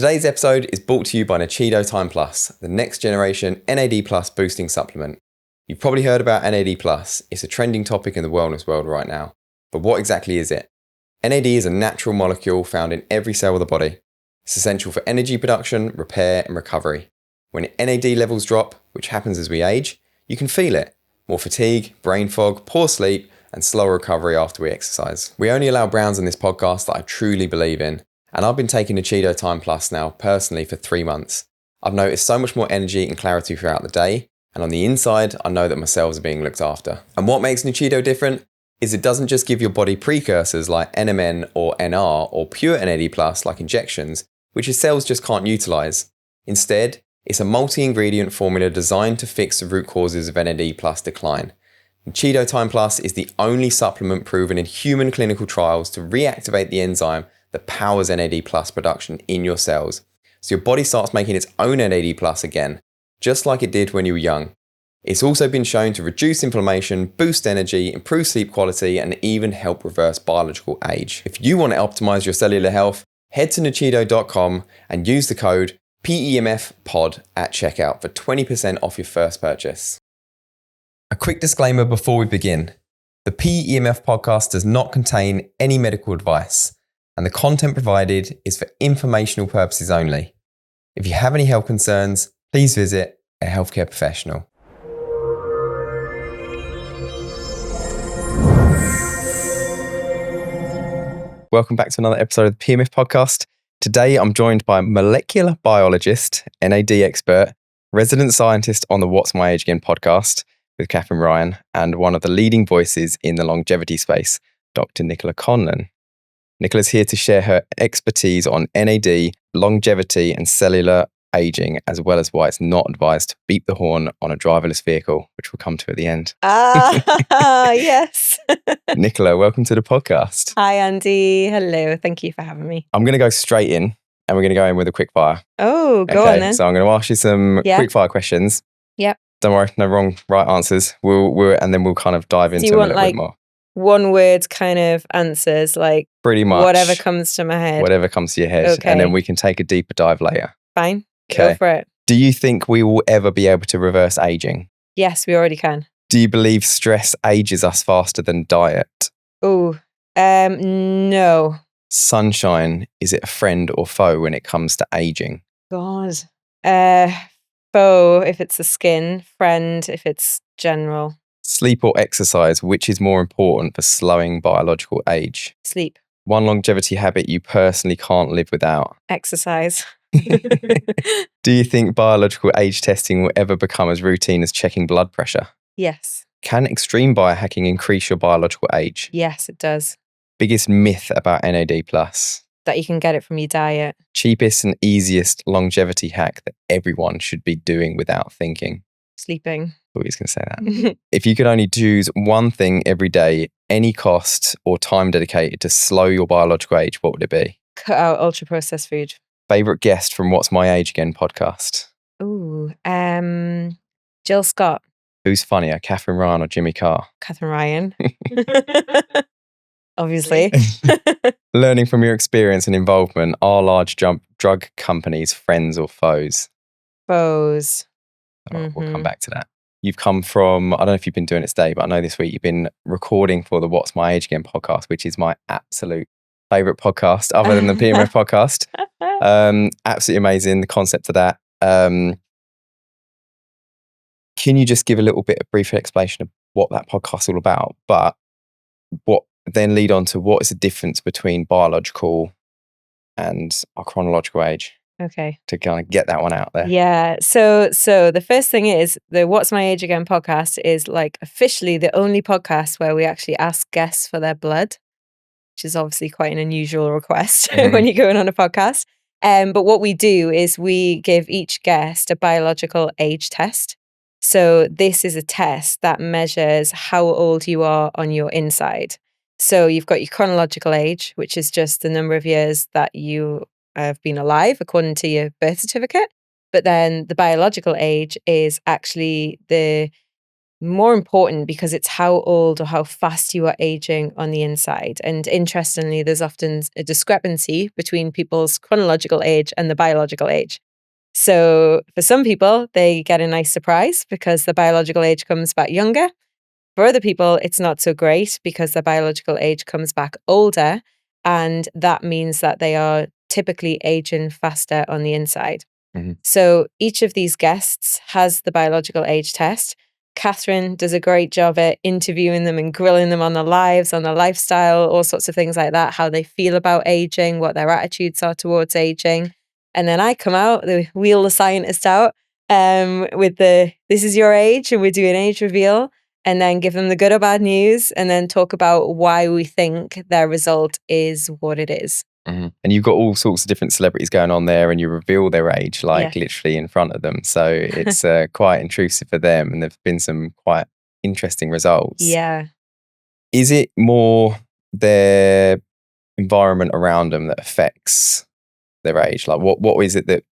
Today's episode is brought to you by Nuchido TIME Plus, the next generation NAD Plus boosting supplement. You've probably heard about NAD Plus. It's a trending topic in the wellness world right now. But what exactly is it? NAD is a natural molecule found in every cell of the body. It's essential for energy production, repair and recovery. When NAD levels drop, which happens as we age, you can feel it. More fatigue, brain fog, poor sleep and slower recovery after we exercise. We only allow brands on this podcast that I truly believe in. And I've been taking Nuchido TIME Plus now personally for 3 months. I've noticed so much more energy and clarity throughout the day. And on the inside, I know that my cells are being looked after. And what makes Nuchido different is it doesn't just give your body precursors like NMN or NR or pure NAD Plus like injections, which your cells just can't utilize. Instead, it's a multi-ingredient formula designed to fix the root causes of NAD Plus decline. Nuchido TIME Plus is the only supplement proven in human clinical trials to reactivate the enzyme that powers NAD Plus production in your cells. So your body starts making its own NAD Plus again, just like it did when you were young. It's also been shown to reduce inflammation, boost energy, improve sleep quality, and even help reverse biological age. If you want to optimize your cellular health, head to nuchido.com and use the code PEMFPOD at checkout for 20% off your first purchase. A quick disclaimer before we begin. The PEMF podcast does not contain any medical advice, and the content provided is for informational purposes only. If you have any health concerns, please visit a healthcare professional. Welcome back to another episode of the PEMF podcast. Today I'm joined by molecular biologist, NAD expert, resident scientist on the What's My Age Again podcast with Catherine Ryan, and one of the leading voices in the longevity space, Dr Nichola Conlon. Nicola's here to share her expertise on NAD, longevity and cellular aging, as well as why it's not advised to beep the horn on a driverless vehicle, which we'll come to at the end. Yes. Nichola, welcome to the podcast. Hi, Andy. Hello. Thank you for having me. I'm going to go straight in and we're going to go in with a quick fire. Oh, go on then. So I'm going to ask you some quick fire questions. Yep. Don't worry, no wrong, right answers. And then we'll kind of dive into a little bit more. One word kind of answers, like pretty much whatever comes to my head. Whatever comes to your head. Okay. And then we can take a deeper dive later. Fine. Okay. Go for it. Do you think we will ever be able to reverse aging? Yes, we already can. Do you believe stress ages us faster than diet? Oh, no. Sunshine, is it a friend or foe when it comes to aging? God. Foe if it's the skin, friend if it's general. Sleep or exercise, which is more important for slowing biological age? Sleep. One longevity habit you personally can't live without? Exercise. Do you think biological age testing will ever become as routine as checking blood pressure? Yes. Can extreme biohacking increase your biological age? Yes, it does. Biggest myth about NAD+? That you can get it from your diet. Cheapest and easiest longevity hack that everyone should be doing without thinking? Sleeping. I thought he was going to say that. If you could only choose one thing every day, any cost or time dedicated to slow your biological age, what would it be? Cut out ultra processed food. Favourite guest from What's My Age Again podcast? Ooh, Jill Scott. Who's funnier, Catherine Ryan or Jimmy Carr? Catherine Ryan. Obviously. Learning from your experience and involvement, are large drug companies friends or foes? Foes. We'll come back to that. You've come from, I don't know if you've been doing it today, but I know this week you've been recording for the What's My Age Again podcast, which is my absolute favourite podcast other than the PMF podcast. Absolutely amazing, the concept of that. Can you just give a little bit of brief explanation of what that podcast is all about, but what then lead on to what is the difference between biological and our chronological age? Okay. To kind of get that one out there. Yeah. So the first thing is the What's My Age Again podcast is like officially the only podcast where we actually ask guests for their blood, which is obviously quite an unusual request when you're going on a podcast. But what we do is we give each guest a biological age test. So this is a test that measures how old you are on your inside. So you've got your chronological age, which is just the number of years that you have been alive according to your birth certificate. But then the biological age is actually the more important because it's how old or how fast you are aging on the inside. And interestingly, there's often a discrepancy between people's chronological age and the biological age. So for some people, they get a nice surprise because the biological age comes back younger. For other people, it's not so great because the biological age comes back older. And that means that they are typically aging faster on the inside. Mhm. So each of these guests has the biological age test. Catherine does a great job at interviewing them and grilling them on their lives, on their lifestyle, all sorts of things like that, how they feel about aging, what their attitudes are towards aging. And then I come out, wheel the scientist out with this is your age, and we do an age reveal, and then give them the good or bad news, and then talk about why we think their result is what it is. Mm-hmm. And you've got all sorts of different celebrities going on there, and you reveal their age literally in front of them. So it's quite intrusive for them, and there've been some quite interesting results. Yeah. Is it more their environment around them that affects their age? Like what is it that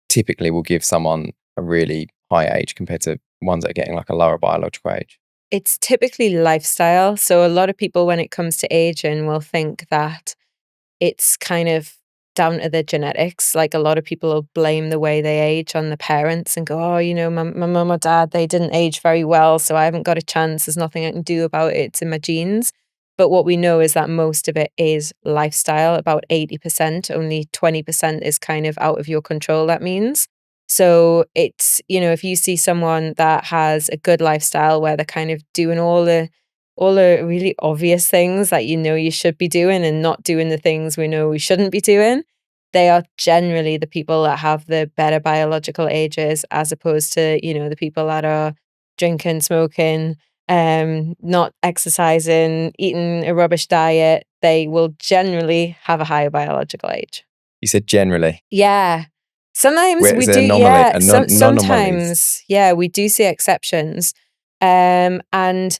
typically will give someone a really high age compared to ones that are getting like a lower biological age? It's typically lifestyle. So a lot of people, when it comes to aging, will think that it's kind of down to the genetics. Like a lot of people will blame the way they age on the parents and go, oh, my mum or dad, they didn't age very well, so I haven't got a chance. There's nothing I can do about it. It's in my genes. But what we know is that most of it is lifestyle, about 80%, only 20% is kind of out of your control, that means. So it's, if you see someone that has a good lifestyle where they're kind of doing all the really obvious things that you should be doing and not doing the things we know we shouldn't be doing, they are generally the people that have the better biological ages, as opposed to, the people that are drinking, smoking, not exercising, eating a rubbish diet. They will generally have a higher biological age. You said generally? Yeah. Sometimes we do, sometimes, we do see exceptions. And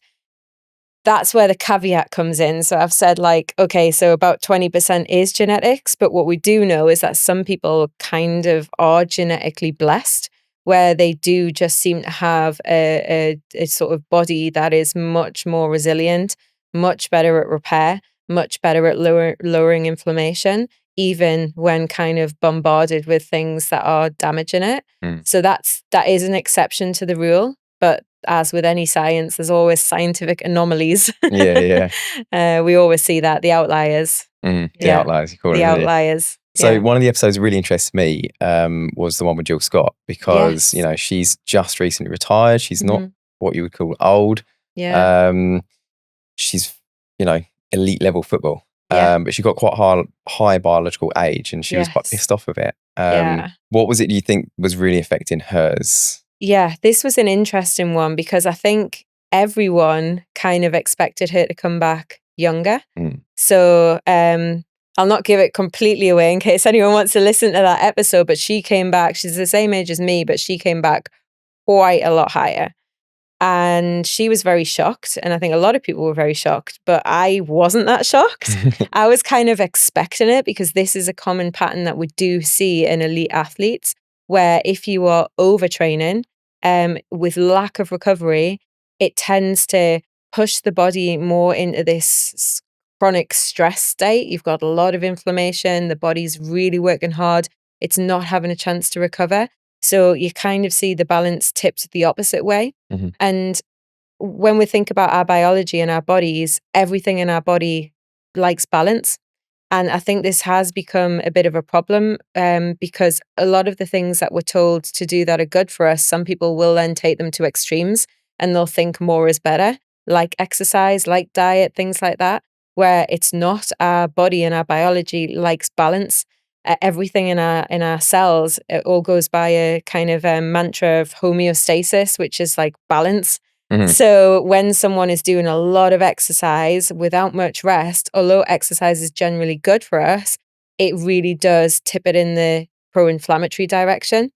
that's where the caveat comes in. So I've said okay, so about 20% is genetics, but what we do know is that some people kind of are genetically blessed, where they do just seem to have a sort of body that is much more resilient, much better at repair, much better at lowering inflammation, even when kind of bombarded with things that are damaging it. So that is an exception to the rule. But as with any science, there's always scientific anomalies. Yeah. We always see that, the outliers. The outliers, you call the them. outliers. So one of the episodes that really interested me was the one with Jill Scott, because she's just recently retired. She's not what you would call old. She's elite level football. But she got quite high biological age, and she was quite pissed off with it. What was it you think was really affecting hers? Yeah, this was an interesting one because I think everyone kind of expected her to come back younger. So I'll not give it completely away in case anyone wants to listen to that episode, but she came back. She's the same age as me, but she came back quite a lot higher. And she was very shocked. And I think a lot of people were very shocked, but I wasn't that shocked. I was kind of expecting it because this is a common pattern that we do see in elite athletes, where if you are overtraining with lack of recovery, it tends to push the body more into this chronic stress state. You've got a lot of inflammation. The body's really working hard. It's not having a chance to recover. So you kind of see the balance tipped the opposite way. And when we think about our biology and our bodies, everything in our body likes balance. And I think this has become a bit of a problem because a lot of the things that we're told to do that are good for us, some people will then take them to extremes and they'll think more is better, like exercise, like diet, things like that, where it's not. Our body and our biology likes balance. Everything in our cells, it all goes by a kind of a mantra of homeostasis, which is like balance. So when someone is doing a lot of exercise without much rest, although exercise is generally good for us, it really does tip it in the pro-inflammatory direction.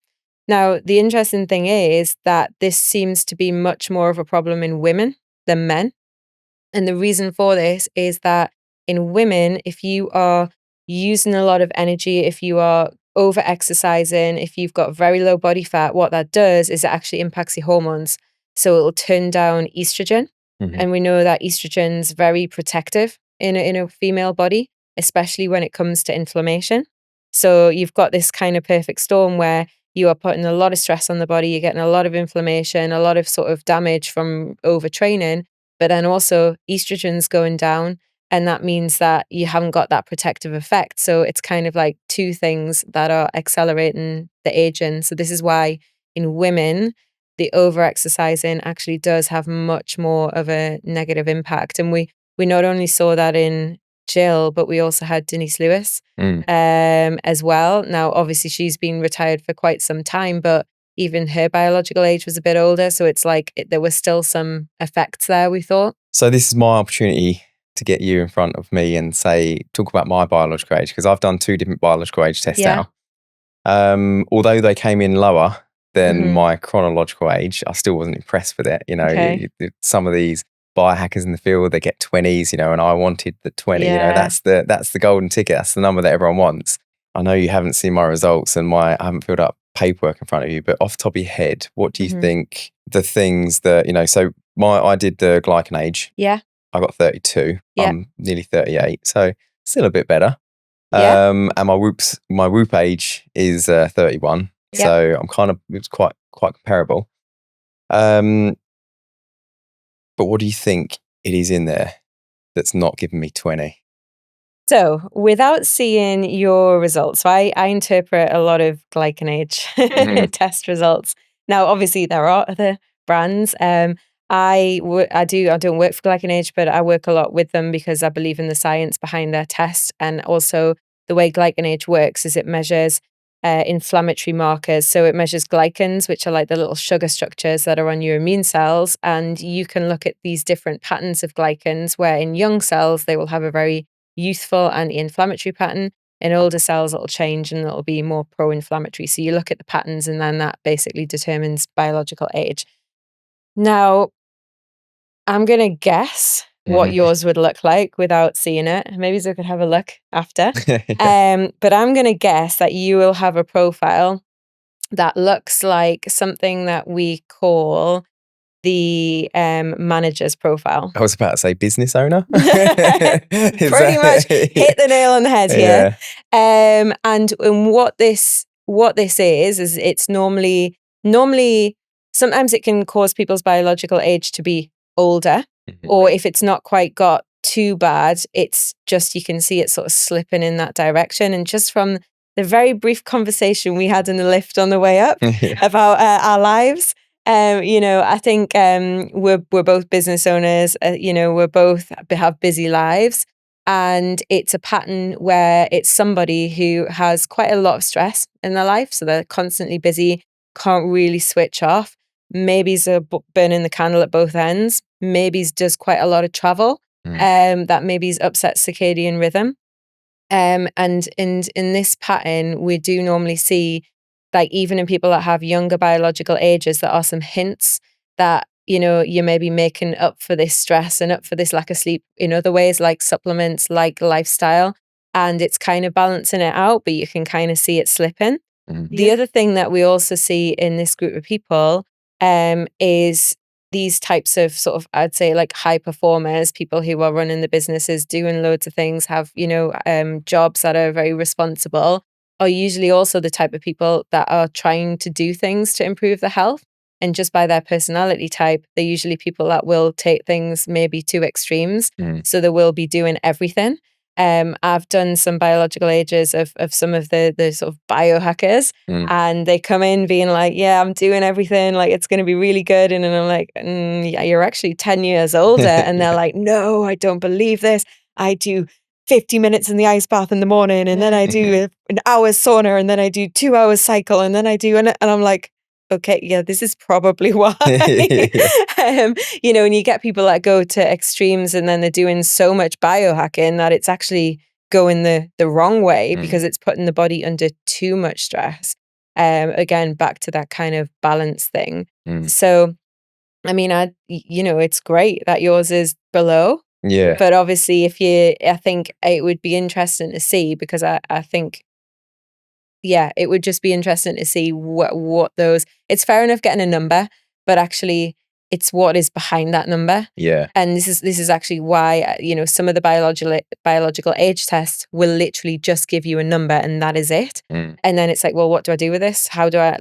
Now, the interesting thing is that this seems to be much more of a problem in women than men. And the reason for this is that in women, if you are using a lot of energy, if you are over exercising, if you've got very low body fat, what that does is it actually impacts your hormones. So it'll turn down estrogen. And we know that estrogen's very protective in a female body, especially when it comes to inflammation. So you've got this kind of perfect storm where you are putting a lot of stress on the body, you're getting a lot of inflammation, a lot of sort of damage from overtraining, but then also estrogen's going down. And that means that you haven't got that protective effect. So it's kind of like two things that are accelerating the aging. So this is why in women, the over-exercising actually does have much more of a negative impact. And we not only saw that in Jill, but we also had Denise Lewis as well. Now, obviously, she's been retired for quite some time, but even her biological age was a bit older. So it's like there were still some effects there, we thought. So this is my opportunity to get you in front of me and talk about my biological age, because I've done 2 different biological age tests now. Although they came in lower than my chronological age, I still wasn't impressed with it. You know, some of these biohackers in the field, they get 20s, you know, and I wanted the 20. You know, that's the golden ticket. That's the number that everyone wants. I know you haven't seen my results and I haven't filled up paperwork in front of you, but off the top of your head, what do you think the things that, you know, so I did the glycan age. Yeah. I got 32. Yeah. I'm nearly 38. So still a bit better. Yeah. And my whoop age is 31. Yeah. So it's quite comparable. But what do you think it is in there that's not giving me 20? So without seeing your results, so I interpret a lot of glycan age test results. Now, obviously there are other brands. I don't work for glycan age, but I work a lot with them because I believe in the science behind their test. And also the way glycan age works is it measures inflammatory markers. So it measures glycans, which are like the little sugar structures that are on your immune cells. And you can look at these different patterns of glycans where in young cells, they will have a very youthful anti-inflammatory pattern. In older cells, it'll change and it'll be more pro-inflammatory. So you look at the patterns and then that basically determines biological age. Now, I'm going to guess what yours would look like without seeing it. Maybe we could have a look after. But I'm going to guess that you will have a profile that looks like something that we call the manager's profile. I was about to say business owner. Pretty much hit the nail on the head here. And what this is it's normally sometimes it can cause people's biological age to be older, or if it's not quite got too bad, it's just you can see it sort of slipping in that direction. And just from the very brief conversation we had in the lift on the way up about our lives, you know, I think we're both business owners. You know, we both have busy lives, and it's a pattern where it's somebody who has quite a lot of stress in their life, so they're constantly busy, can't really switch off. Maybe's burning the candle at both ends. Maybe's does quite a lot of travel. That maybe's upset circadian rhythm. And in this pattern, we do normally see, like even in people that have younger biological ages, there are some hints that, you know, you may be making up for this stress and up for this lack of sleep in other ways, like supplements, like lifestyle. And it's kind of balancing it out, but you can kind of see it slipping. The other thing that we also see in this group of people is these types of sort of, I'd say like high performers, people who are running the businesses, doing loads of things, have, you know, jobs that are very responsible, are usually also the type of people that are trying to do things to improve their health. And just by their personality type, they're usually people that will take things maybe to extremes. So they will be doing everything. I've done some biological ages of some of the sort of biohackers, and they come in being like, yeah, I'm doing everything, like it's going to be really good. And then I'm like, yeah, you're actually 10 years older. And they're like, no, I don't believe this. I do 50 minutes in the ice bath in the morning, and then I do an hour's sauna, and then I do 2 hours cycle, and then I do, and I'm like, okay, yeah, this is probably why. You know, and you get people that go to extremes and then they're doing so much biohacking that it's actually going the wrong way because it's putting the body under too much stress. Again, back to that kind of balance thing. So, I mean, you know, it's great that yours is below. Yeah. But obviously, I think it would be interesting to see, because I think, yeah, it would just be interesting to see what those, it's fair enough getting a number, but actually It's what is behind that number. Yeah. And this is actually why, some of the biological age tests will literally just give you a number and that is it. And then it's like, well, what do I do with this? How do I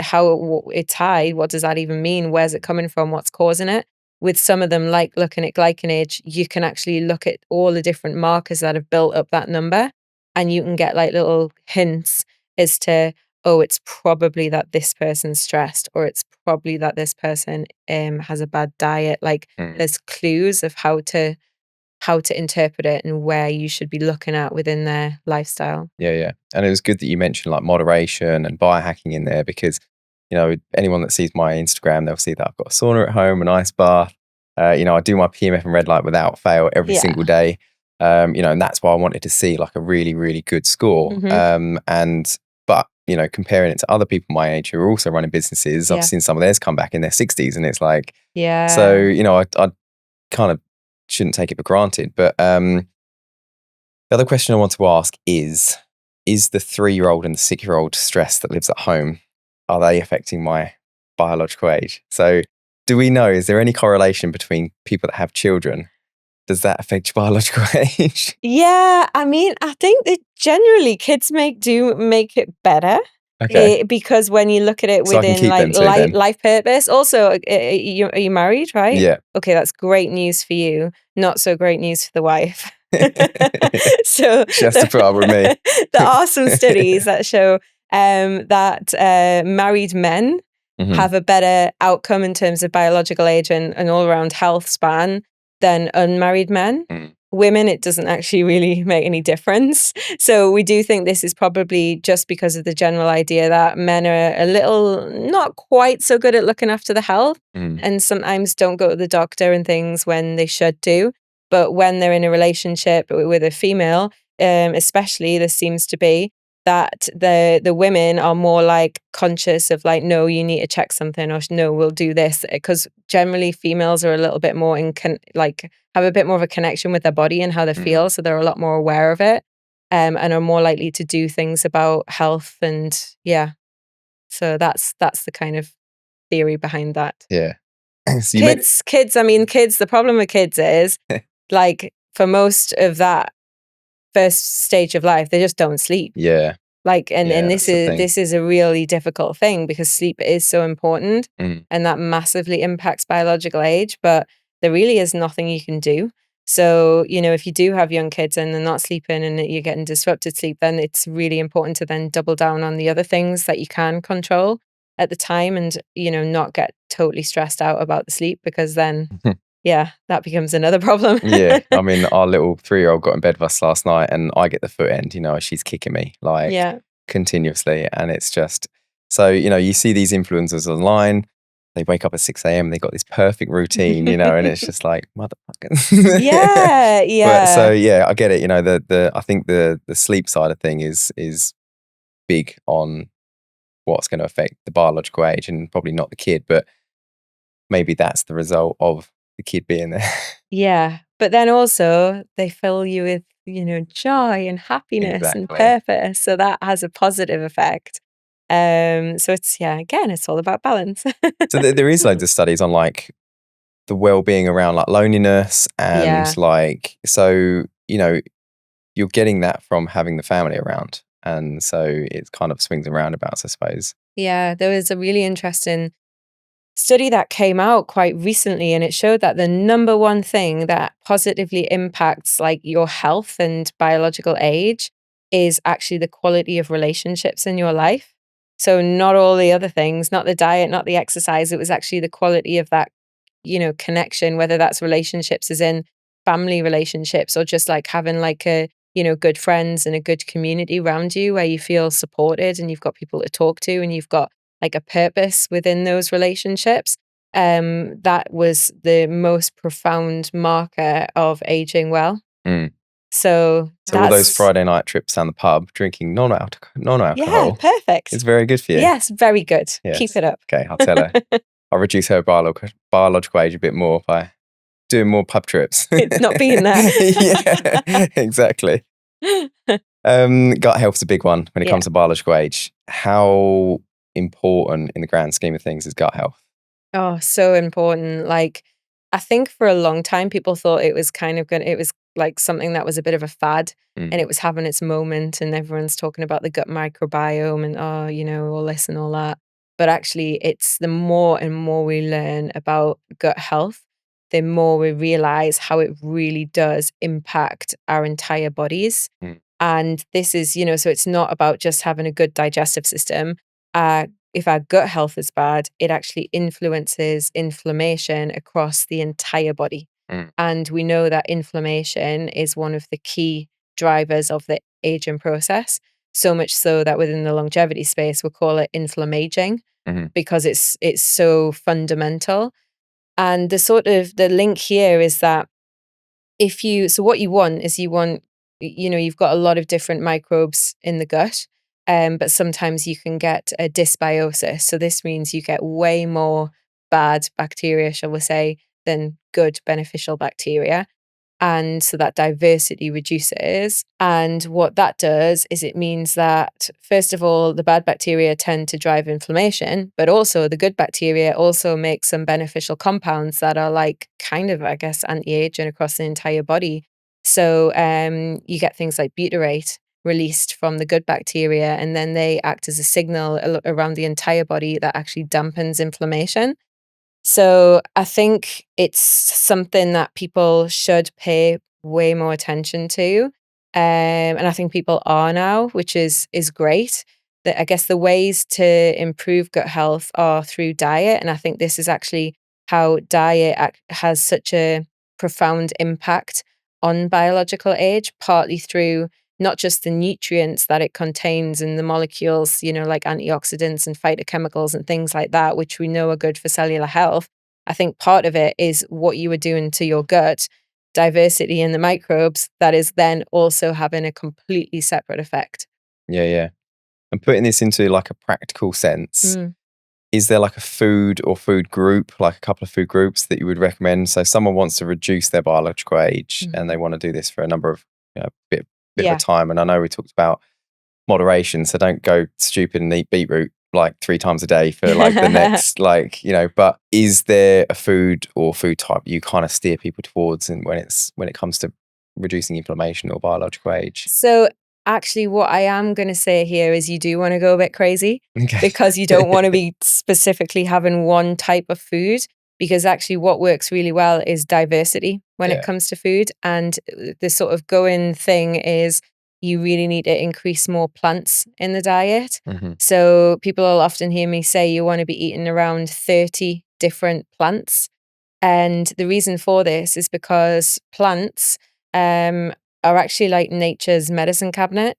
how it's high? What does that even mean? Where's it coming from? What's causing it? With some of them, like looking at glycan age, you can actually look at all the different markers that have built up that number, and you can get like little hints as to, oh, it's probably that this person's stressed, or it's probably that this person has a bad diet. Like there's clues of how to interpret it and where you should be looking at within their lifestyle. Yeah. And it was good that you mentioned like moderation and biohacking in there, because anyone that sees my Instagram, they'll see that I've got a sauna at home, an ice bath. I do my PEMF and red light without fail every single day. And that's why I wanted to see like a really, really good score. But comparing it to other people my age who are also running businesses, I've seen some of theirs come back in their 60s, and it's like, so I kind of shouldn't take it for granted. But the other question I want to ask is the 3-year-old and the 6-year-old stress that lives at home, are they affecting my biological age? So do we know, is there any correlation between people that have children? Does that affect your biological age? Yeah, I mean, I think that generally kids make it better. Okay. Because when you look at it So I can within keep like them too, life purpose. Also, are you married, right? Yeah. Okay, that's great news for you. Not so great news for the wife. So She has to put up with me. There are some studies that show that married men have a better outcome in terms of biological age and all around health span than unmarried men. Women, it doesn't actually really make any difference. So we do think this is probably just because of the general idea that men are a little not quite so good at looking after the health and sometimes don't go to the doctor and things when they should do. But when they're in a relationship with a female, especially, there seems to be that the women are more like conscious of like, no, you need to check something, or no, we'll do this, because generally females are a little bit more have a bit more of a connection with their body and how they feel, so they're a lot more aware of it, and are more likely to do things about health. And so that's the kind of theory behind that. So kids, the problem with kids is like for most of that first stage of life, they just don't sleep. And this is a really difficult thing, because sleep is so important and that massively impacts biological age, but there really is nothing you can do. So, if you do have young kids and they're not sleeping and you're getting disrupted sleep, then it's really important to then double down on the other things that you can control at the time, and, not get totally stressed out about the sleep, because then that becomes another problem. I mean, our little 3-year-old got in bed with us last night, and I get the foot end, she's kicking me continuously. And it's just, so, you see these influencers online, they wake up at 6 a.m, they got this perfect routine, and it's just like, motherfuckers. But so, I get it. I think the sleep side of thing is big on what's going to affect the biological age, and probably not the kid, but maybe that's the result of the kid being there. But then also they fill you with joy and happiness and purpose, so that has a positive effect. So it's again, it's all about balance. So there is loads of studies on like the well-being around like loneliness and like, so you're getting that from having the family around, and so it kind of swings and roundabouts, I suppose. There was a really interesting study that came out quite recently, and it showed that the number one thing that positively impacts like your health and biological age is actually the quality of relationships in your life. So not all the other things, not the diet, not the exercise, it was actually the quality of that, connection, whether that's relationships as in family relationships, or just like having like a, good friends and a good community around you where you feel supported and you've got people to talk to and you've got like a purpose within those relationships. That was the most profound marker of aging well. So all those Friday night trips down the pub, drinking non-alcohol. Yeah, perfect. It's very good for you. Yes, very good. Yes. Keep it up. Okay, I'll tell her. I'll reduce her biological age a bit more by doing more pub trips. It's not being there. Yeah, exactly. Gut health's a big one when it comes to biological age. How important in the grand scheme of things is gut health? Oh, so important. Like, I think for a long time, people thought it was it was like something that was a bit of a fad Mm, and it was having its moment and everyone's talking about the gut microbiome and, oh, all this and all that. But actually, it's the more and more we learn about gut health, the more we realize how it really does impact our entire bodies. mm, And this is, so it's not about just having a good digestive system. Uh, if our gut health is bad, it actually influences inflammation across the entire body. mm, And we know that inflammation is one of the key drivers of the aging process. So much so that within the longevity space, we call it inflammaging mhm, because it's so fundamental. And the link here is that what you want is you've got a lot of different microbes in the gut, but sometimes you can get a dysbiosis. So this means you get way more bad bacteria, shall we say, than good beneficial bacteria. And so that diversity reduces. And what that does is it means that, first of all, the bad bacteria tend to drive inflammation, but also the good bacteria also make some beneficial compounds that are like kind of, I guess, anti-aging across the entire body. So you get things like butyrate released from the good bacteria, and then they act as a signal around the entire body that actually dampens inflammation. So I think it's something that people should pay way more attention to. And I think people are now, which is great. That I guess the ways to improve gut health are through diet. And I think this is actually how has such a profound impact on biological age, partly through not just the nutrients that it contains and the molecules, like antioxidants and phytochemicals and things like that, which we know are good for cellular health. I think part of it is what you were doing to your gut, diversity in the microbes, that is then also having a completely separate effect. yeah, yeah. And putting this into like a practical sense, Mm. is there like a food or food group, like a couple of food groups that you would recommend? So someone wants to reduce their biological age and they Mhm. want to do this for a number of, bit of a Yeah. time. And I know we talked about moderation, so don't go stupid and eat beetroot like 3 times a day for like the next, like, but is there a food or food type you kind of steer people towards and when it comes to reducing inflammation or biological age? So actually what I am going to say here is you do want to go a bit crazy Okay. because you don't want to be specifically having one type of food, because actually what works really well is diversity when it Yeah. comes to food. And the sort of going thing is you really need to increase more plants in the diet. Hmm. So people will often hear me say you want to be eating around 30 different plants. And the reason for this is because plants um, are actually like nature's medicine cabinet.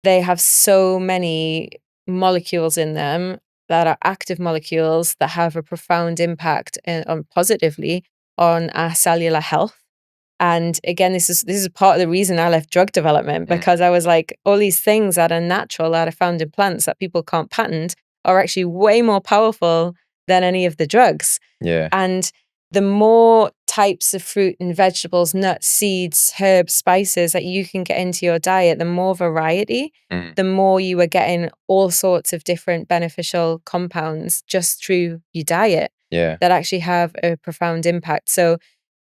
They have so many molecules in them that are active molecules that have a profound impact positively on our cellular health. And again, this is part of the reason I left drug development, Mm. because I was like, all these things that are natural, that are found in plants that people can't patent, are actually way more powerful than any of the drugs. Yeah. And the more types of fruit and vegetables, nuts, seeds, herbs, spices that you can get into your diet, the more variety, Mm. the more you are getting all sorts of different beneficial compounds just through your diet Yeah. that actually have a profound impact. So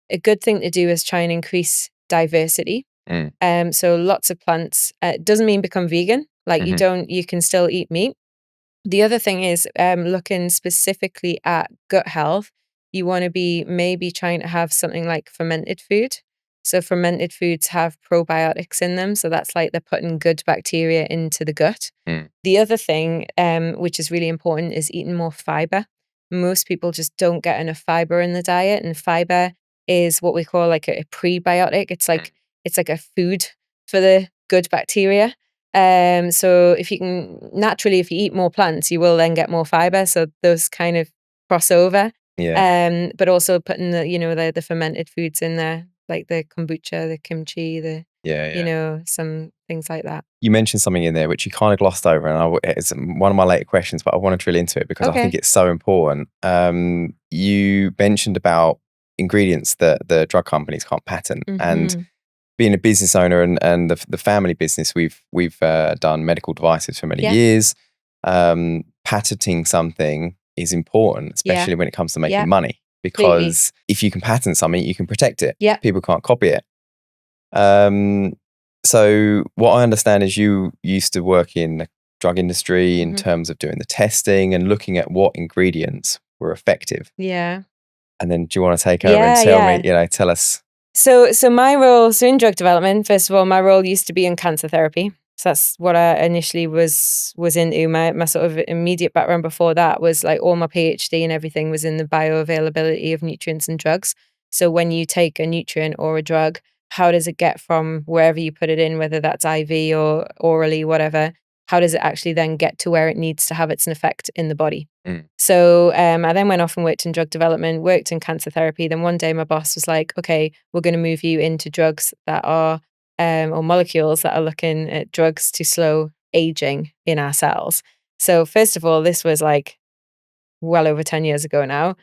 a good thing to do is try and increase diversity. Mm. So lots of plants. Doesn't mean become vegan. Like Hmm. you can still eat meat. The other thing is looking specifically at gut health. You want to be maybe trying to have something like fermented food. So fermented foods have probiotics in them. So that's like they're putting good bacteria into the gut. Mm. The other thing, which is really important, is eating more fiber. Most people just don't get enough fiber in the diet, and fiber is what we call like a prebiotic. Mm. It's like a food for the good bacteria. So if you can naturally, if you eat more plants, you will then get more fiber. So those kind of cross over. Yeah. But also putting the fermented foods in there, like the kombucha, the kimchi, Yeah. Yeah. some things like that. You mentioned something in there which you kind of glossed over, and it's one of my later questions, but I want to drill into it because I think Okay. it's so important. You mentioned about ingredients that the drug companies can't patent, and Hmm. being a business owner and the family business, we've done medical devices for many Yeah. years. Patenting something is important, especially when it comes to making money. Because if you can patent something, you can protect it. Yeah. People can't copy it. So what I understand is you used to work in the drug industry in terms of doing the testing and looking at what ingredients were effective. Yeah. And then do you want to take over and tell me, tell us? So my role, in drug development, first of all, my role used to be in cancer therapy. So that's what I initially was into. My sort of immediate background before that was like all my PhD and everything was in the bioavailability of nutrients and drugs. So when you take a nutrient or a drug, how does it get from wherever you put it in, whether that's IV or orally, whatever, how does it actually then get to where it needs to have its effect in the body? So I then went off and worked in drug development, worked in cancer therapy. Then one day my boss was like, okay, we're going to move you into drugs that are, or molecules that are looking at drugs to slow aging in our cells. So first of all, this was like well over 10 years ago now.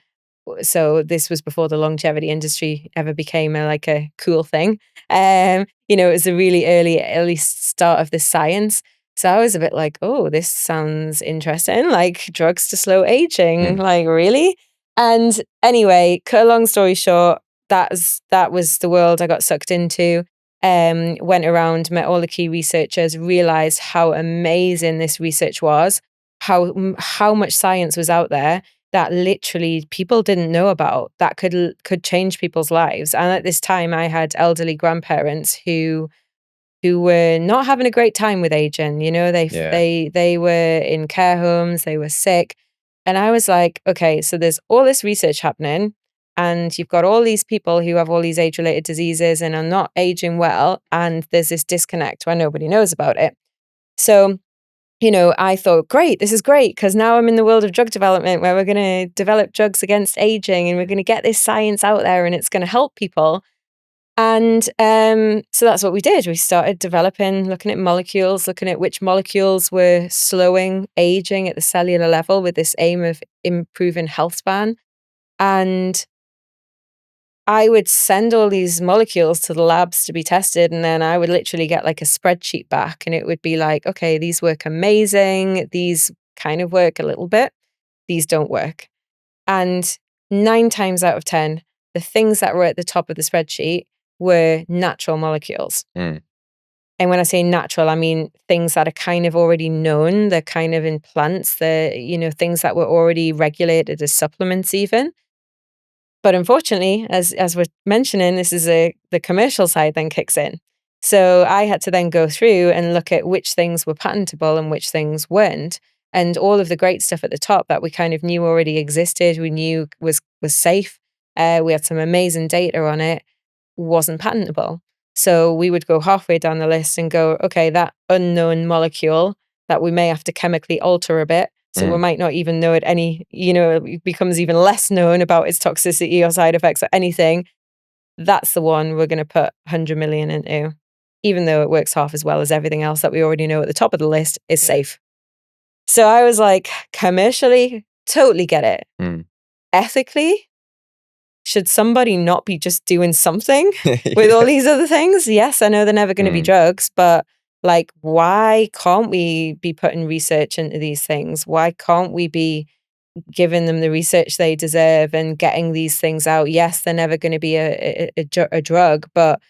So this was before the longevity industry ever became a cool thing. It was a really early start of this science. So I was a bit like, oh, this sounds interesting, like drugs to slow aging, like really? And anyway, cut a long story short, that was the world I got sucked into. Went around, met all the key researchers, realized how amazing this research was, how much science was out there that literally people didn't know about that could change people's lives. And at this time, I had elderly grandparents who were not having a great time with aging. They were in care homes, they were sick. And I was like, okay, so there's all this research happening and you've got all these people who have all these age-related diseases and are not aging well. And there's this disconnect where nobody knows about it. So, I thought, great, this is great because now I'm in the world of drug development where we're going to develop drugs against aging and we're going to get this science out there and it's going to help people. And so that's what we did. We started developing, looking at molecules, looking at which molecules were slowing aging at the cellular level with this aim of improving health span. And I would send all these molecules to the labs to be tested, and then I would literally get like a spreadsheet back, and it would be like, okay, these work amazing. These kind of work a little bit. These don't work. And 9 times out of 10, the things that were at the top of the spreadsheet were natural molecules. And when I say natural, I mean things that are kind of already known. They're kind of in plants. They're, things that were already regulated as supplements even. But unfortunately, as we're mentioning, this is the commercial side then kicks in. So I had to then go through and look at which things were patentable and which things weren't. And all of the great stuff at the top that we kind of knew already existed, we knew was safe. We had some amazing data on it, wasn't patentable. So we would go halfway down the list and go, okay, that unknown molecule that we may have to chemically alter a bit. So we might not even know it it becomes even less known about its toxicity or side effects or anything. That's the one we're going to put 100 million into, even though it works half as well as everything else that we already know at the top of the list is safe. So I was like, commercially, totally get it. Ethically, should somebody not be just doing something with all these other things? Yes, I know they're never going to be drugs, but like, why can't we be putting research into these things? Why can't we be giving them the research they deserve and getting these things out? Yes, they're never going to be a drug, but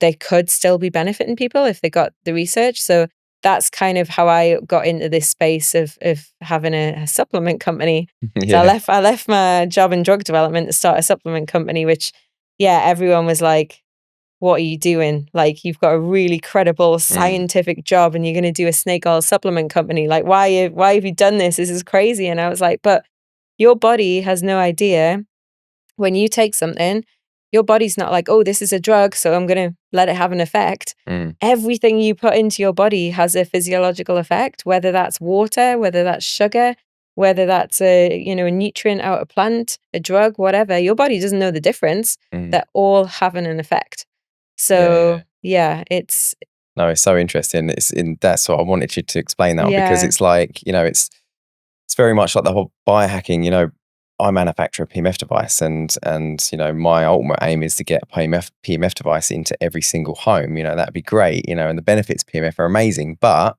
they could still be benefiting people if they got the research. So that's kind of how I got into this space of having a supplement company. So I left my job in drug development to start a supplement company, which, everyone was like, what are you doing? Like, you've got a really credible scientific job and you're going to do a snake oil supplement company. Like, why have you done this? This is crazy. And I was like, but your body has no idea. When you take something, your body's not like, oh, this is a drug, so I'm going to let it have an effect. Everything you put into your body has a physiological effect, whether that's water, whether that's sugar, whether that's a nutrient out of plant, a drug, whatever. Your body doesn't know the difference. They're all having an effect. So it's so interesting. That's what I wanted you to explain that because it's like, it's very much like the whole biohacking. I manufacture a PEMF device and my ultimate aim is to get a PEMF device into every single home. That'd be great, and the benefits of PEMF are amazing, but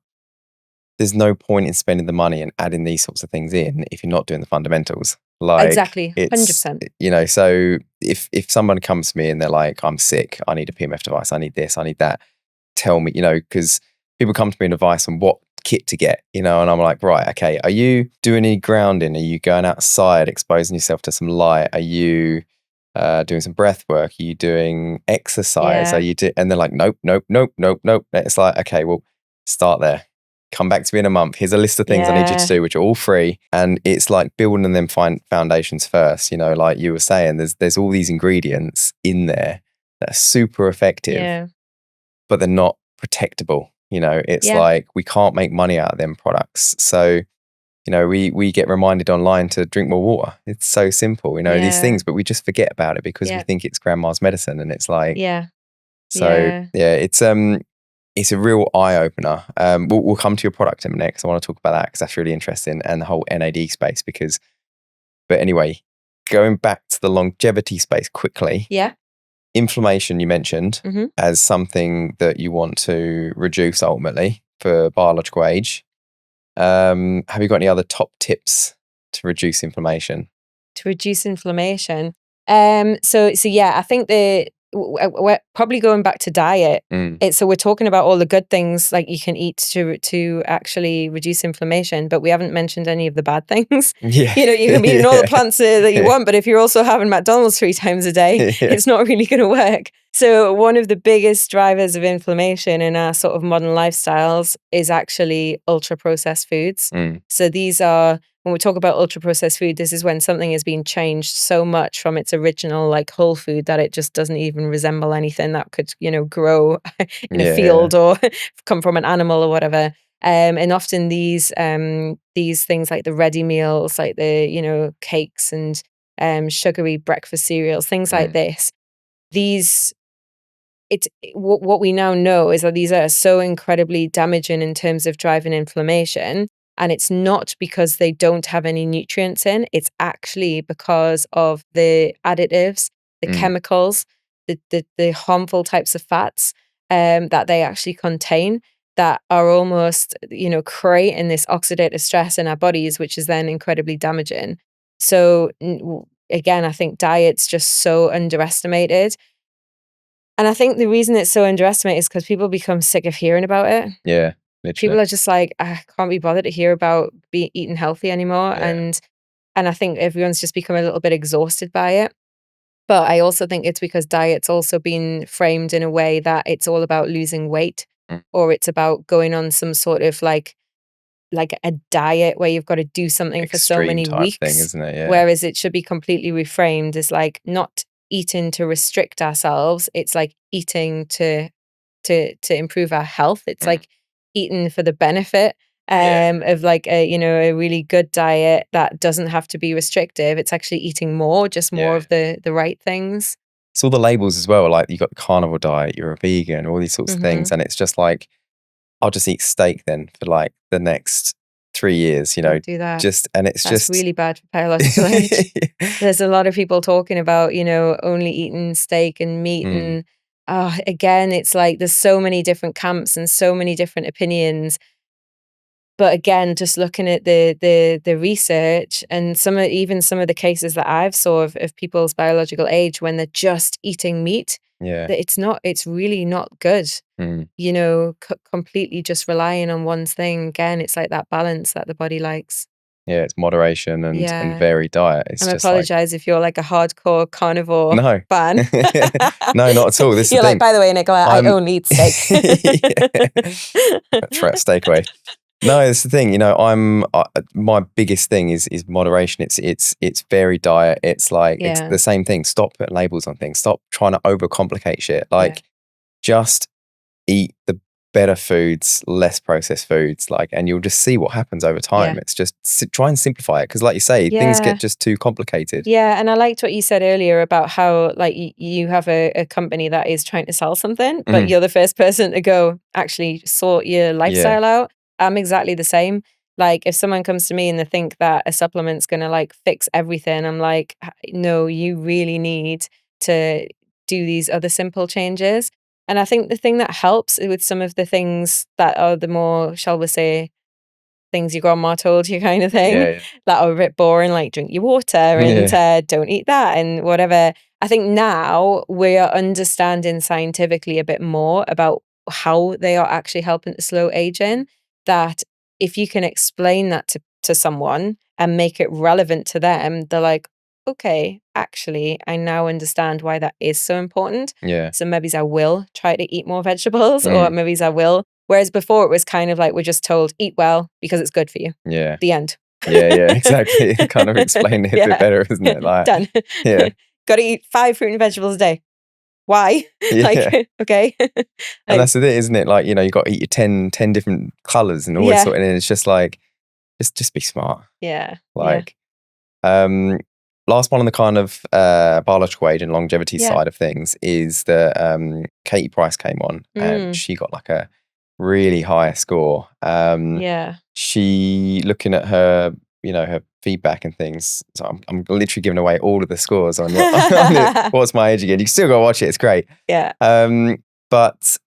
there's no point in spending the money and adding these sorts of things in if you're not doing the fundamentals. Like, exactly, it's 100%. so if someone comes to me and they're like, I'm sick, I need a PMF device, I need this, I need that, tell me, because people come to me with advice on what kit to get, and I'm like, right, okay, are you doing any grounding? Are you going outside, exposing yourself to some light? Are you doing some breath work? Are you doing exercise? Yeah. Are you and they're like, nope. It's like, okay, well, start there. Come back to me in a month. Here's a list of things I need you to do, which are all free. And it's like building them foundations first. Like you were saying, there's all these ingredients in there that are super effective, but they're not protectable. It's like we can't make money out of them products. So, we get reminded online to drink more water. It's so simple, these things, but we just forget about it because we think it's grandma's medicine, and it's like, it's a real eye opener. We'll come to your product in a minute because I want to talk about that because that's really interesting, and the whole NAD space. But anyway, going back to the longevity space quickly. Yeah. Inflammation you mentioned as something that you want to reduce ultimately for biological age. Have you got any other top tips to reduce inflammation? To reduce inflammation. So yeah, I think we're probably going back to diet. So we're talking about all the good things like you can eat to actually reduce inflammation, but we haven't mentioned any of the bad things. You can be eating all the plants that you want, but if you're also having McDonald's 3 times a day, it's not really going to work. So one of the biggest drivers of inflammation in our sort of modern lifestyles is actually ultra processed foods. So these are, when we talk about ultra processed food, this is when something has been changed so much from its original like whole food that it just doesn't even resemble anything that could, grow in a field or come from an animal or whatever. And often these things like the ready meals, like the, cakes and sugary breakfast cereals, things like this, what we now know is that these are so incredibly damaging in terms of driving inflammation. And it's not because they don't have any nutrients in, it's actually because of the additives, the chemicals, the harmful types of fats that they actually contain that are almost, creating this oxidative stress in our bodies, which is then incredibly damaging. So again, I think diet's just so underestimated. And I think the reason it's so underestimated is because people become sick of hearing about it. Yeah. Literally. People are just like, I can't be bothered to hear about eating healthy anymore. And I think everyone's just become a little bit exhausted by it. But I also think it's because diet's also been framed in a way that it's all about losing weight or it's about going on some sort of like a diet where you've got to do something Extreme for so many weeks. thing, isn't it? Yeah. Whereas it should be completely reframed as like not eating to restrict ourselves. It's like eating to improve our health. It's like eating for the benefit of like a really good diet that doesn't have to be restrictive. It's actually eating more, just more of the right things. It's all the labels as well. Like you've got the carnivore diet, you're a vegan, all these sorts of things. And it's just like, I'll just eat steak then for like the next 3 years, Don't do that. And that's really bad for biological age. There's a lot of people talking about, only eating steak and meat. And again, it's like there's so many different camps and so many different opinions. But again, just looking at the research and even some of the cases that I've saw of people's biological age when they're just eating meat, that it's really not good. Completely just relying on one thing. Again, it's like that balance that the body likes. Yeah, it's moderation and varied diet. It's I just apologize if you're like a hardcore carnivore fan. No, not at all. This you're is like, by the way, Nicola, I only eat steak. Throw that steak away. No, it's the thing. My biggest thing is moderation. It's varied diet. It's like it's the same thing. Stop putting labels on things. Stop trying to overcomplicate shit. Like, just eat the better foods, less processed foods. Like, and you'll just see what happens over time. It's just try and simplify it because, like you say, things get just too complicated. Yeah, and I liked what you said earlier about how like you have a company that is trying to sell something, but you're the first person to go actually sort your lifestyle out. I'm exactly the same. Like if someone comes to me and they think that a supplement's going to like fix everything, I'm like, no, you really need to do these other simple changes. And I think the thing that helps with some of the things that are the more, shall we say, things your grandma told you kind of thing Yeah. that are a bit boring, like drink your water and don't eat that and whatever. I think now we are understanding scientifically a bit more about how they are actually helping to slow aging, that if you can explain that to someone and make it relevant to them, they're like, okay, actually, I now understand why that is so important. Yeah. So maybe I will try to eat more vegetables, or maybe I will. Whereas before it was kind of like we're just told, eat well because it's good for you. Yeah. The end. Yeah, exactly. Kind of explain it a bit better, isn't it? Like, done. Yeah. Got to eat 5 fruit and vegetables a day. Why? Yeah. Okay. And that's it, isn't it? Like, you got to eat your 10 different colours and all this sort of, and it's just like, just be smart. Yeah. Like, last one on the kind of biological age and longevity side of things is that Katie Price came on and she got like a really high score. She, looking at her, her feedback and things. So I'm literally giving away all of the scores on What's My Age Again. You still got to watch it. It's great. Yeah. But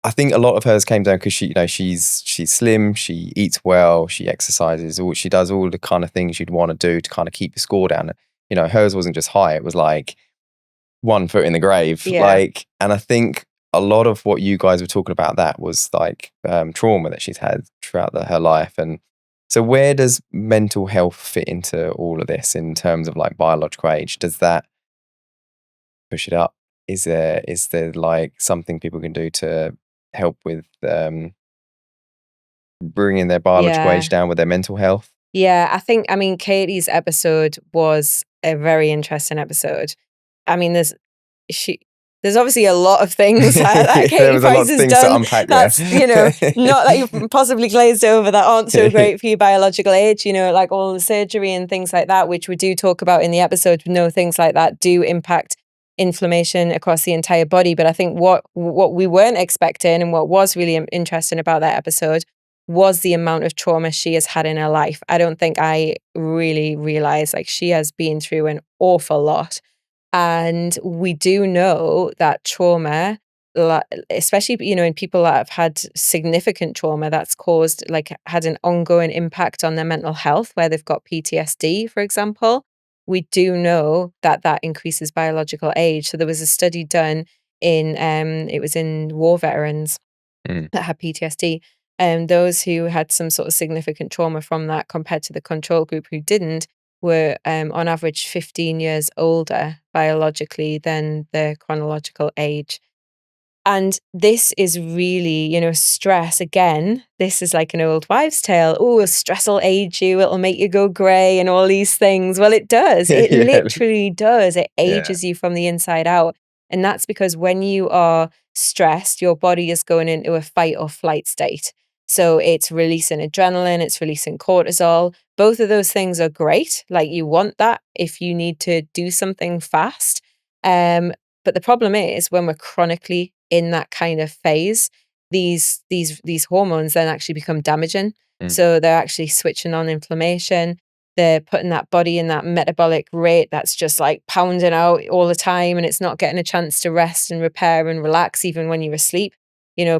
I think a lot of hers came down because she's slim, she eats well, she exercises, she does all the kind of things you'd want to do to kind of keep your score down. Hers wasn't just high; it was like 1 foot in the grave. Yeah. And I think a lot of what you guys were talking about that was like trauma that she's had throughout her life. And so, where does mental health fit into all of this in terms of like biological age? Does that push it up? Is there like something people can do to help with bringing their biological age down with their mental health? Yeah, I mean, Katie's episode was a very interesting episode. I mean, there's obviously a lot of things that Katie Price has done. To unpack that's not that you've possibly glazed over that aren't so great for your biological age. Like all the surgery and things like that, which we do talk about in the episode. Things like that do impact inflammation across the entire body. But I think what we weren't expecting and what was really interesting about that episode was the amount of trauma she has had in her life. I don't think I really realized like she has been through an awful lot. And we do know that trauma, especially, in people that have had significant trauma that's had an ongoing impact on their mental health, where they've got PTSD, for example, we do know that increases biological age. So there was a study done it was in war veterans that had PTSD. Those who had some sort of significant trauma from that compared to the control group who didn't were on average 15 years older biologically than their chronological age. And this is really, stress. Again, this is like an old wives' tale. Oh, stress will age you. It'll make you go grey and all these things. Well, it does. It literally does. It ages you from the inside out. And that's because when you are stressed, your body is going into a fight or flight state. So it's releasing adrenaline, it's releasing cortisol. Both of those things are great. Like you want that if you need to do something fast. But the problem is when we're chronically in that kind of phase, these hormones then actually become damaging. So they're actually switching on inflammation. They're putting that body in that metabolic rate that's just like pounding out all the time, and it's not getting a chance to rest and repair and relax even when you're asleep.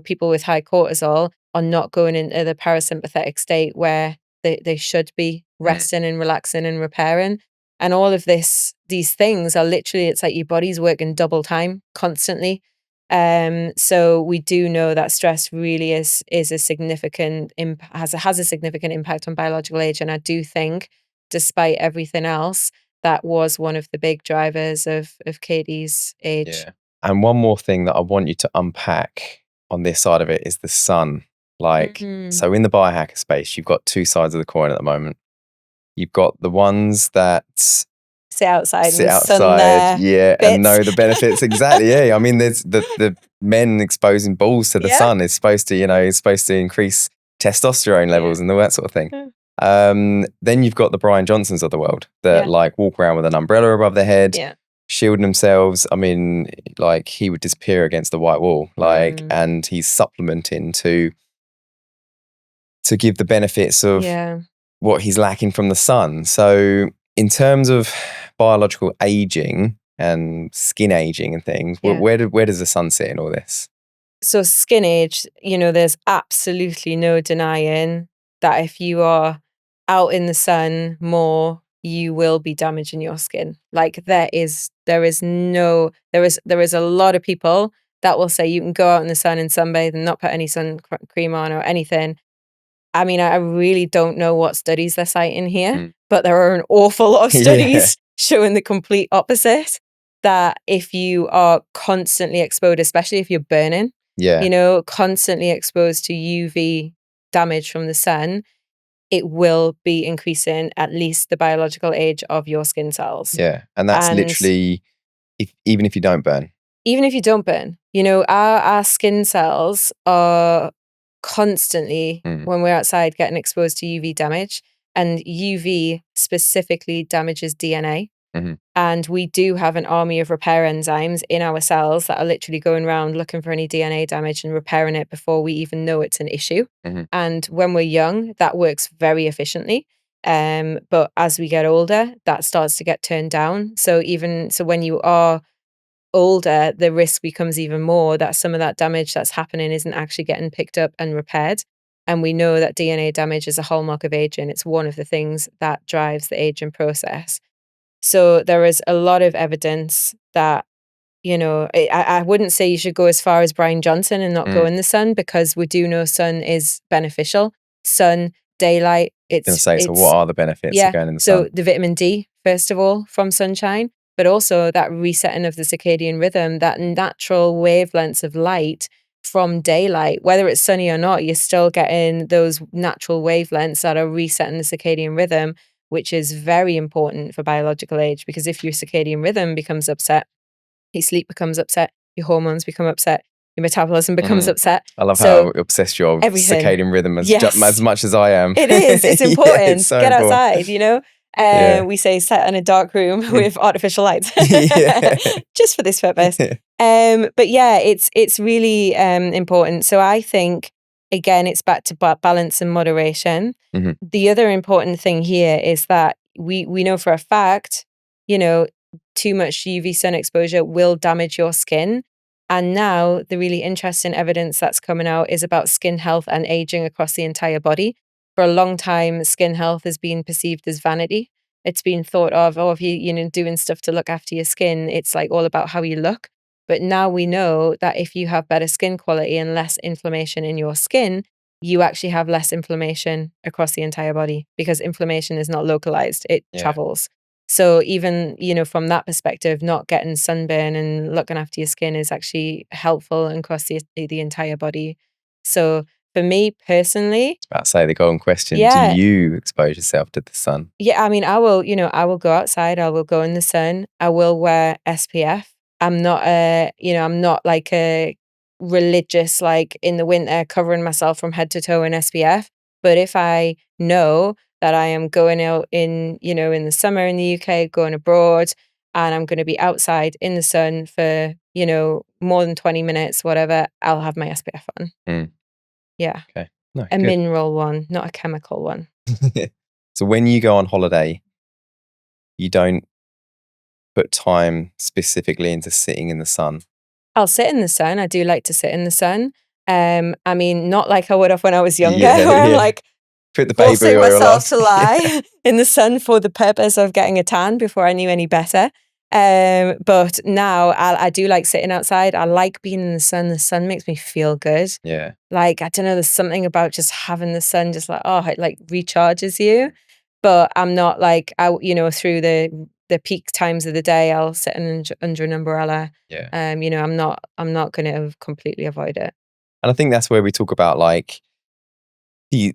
People with high cortisol are not going into the parasympathetic state where they should be resting and relaxing and repairing. And all of these things are literally, it's like your body's working double time constantly. So we do know that stress really is a significant has a significant impact on biological age. And I do think, despite everything else, that was one of the big drivers of Katie's age. Yeah. And one more thing that I want you to unpack on this side of it is the sun. Like, so in the biohacker space, you've got 2 sides of the coin at the moment. You've got the ones that sit outside in the sun there, and know the benefits. Exactly. Yeah. I mean, there's the men exposing balls to the sun is supposed to increase testosterone levels and all that sort of thing. Then you've got the Brian Johnsons of the world that like walk around with an umbrella above their head, shielding themselves. I mean, like he would disappear against the white wall, and he's supplementing to give the benefits of what he's lacking from the sun. So in terms of biological aging and skin aging and things, where does the sun sit in all this? So skin age, there's absolutely no denying that if you are out in the sun more, you will be damaging your skin. Like there is a lot of people that will say you can go out in the sun and sunbathe and not put any sun cream on or anything. I mean, I really don't know what studies they're citing here, but there are an awful lot of studies showing the complete opposite, that if you are constantly exposed, especially if you're burning, constantly exposed to UV damage from the sun, it will be increasing at least the biological age of your skin cells. Yeah. And that's literally even if you don't burn. Even if you don't burn, our skin cells are constantly, when we're outside, getting exposed to UV damage, and UV specifically damages DNA. And we do have an army of repair enzymes in our cells that are literally going around looking for any DNA damage and repairing it before we even know it's an issue. And when we're young, that works very efficiently. But as we get older, that starts to get turned down. So when you are older, the risk becomes even more that some of that damage that's happening isn't actually getting picked up and repaired. And we know that DNA damage is a hallmark of aging. It's one of the things that drives the aging process. So there is a lot of evidence that, I wouldn't say you should go as far as Brian Johnson and not go in the sun, because we do know sun is beneficial. Sun, daylight, so what are the benefits of going in the sun? So the vitamin D, first of all, from sunshine, but also that resetting of the circadian rhythm, that natural wavelengths of light from daylight, whether it's sunny or not, you're still getting those natural wavelengths that are resetting the circadian rhythm, which is very important for biological age, because if your circadian rhythm becomes upset, your sleep becomes upset, your hormones become upset, your metabolism becomes upset. I love how obsessed you are with circadian rhythm as much as I am. It is. It's important. It's so Get outside, We say set in a dark room with artificial lights just for this purpose. But yeah, it's really important. So I think, again, it's back to balance and moderation. The other important thing here is that we know for a fact, too much UV sun exposure will damage your skin. And now the really interesting evidence that's coming out is about skin health and aging across the entire body. For a long time, skin health has been perceived as vanity. It's been thought of, if you doing stuff to look after your skin, it's like all about how you look. But now we know that if you have better skin quality and less inflammation in your skin, you actually have less inflammation across the entire body, because inflammation is not localized, it travels. So even, from that perspective, not getting sunburn and looking after your skin is actually helpful across the entire body. So for me personally, I was about to say the golden question, do you expose yourself to the sun? Yeah, I mean, I will go outside, I will go in the sun, I will wear SPF. I'm not I'm not like a religious, like in the winter covering myself from head to toe in SPF. But if I know that I am going out in the summer in the UK, going abroad, and I'm going to be outside in the sun for, more than 20 minutes, whatever, I'll have my SPF on. Yeah. Okay. No, a mineral one, not a chemical one. So when you go on holiday, you don't put time specifically into sitting in the sun? I'll sit in the sun. I do like to sit in the sun. I mean, not like I would have when I was younger, where I'm like, put the baby oil myself to lie in the sun for the purpose of getting a tan before I knew any better. But now I do like sitting outside. I like being in the sun. The sun makes me feel good. Yeah. Like, I don't know, there's something about just having the sun, just like, it like recharges you. But I'm not like, through the peak times of the day, I'll sit under an umbrella. Yeah. I'm not going to completely avoid it. And I think that's where we talk about like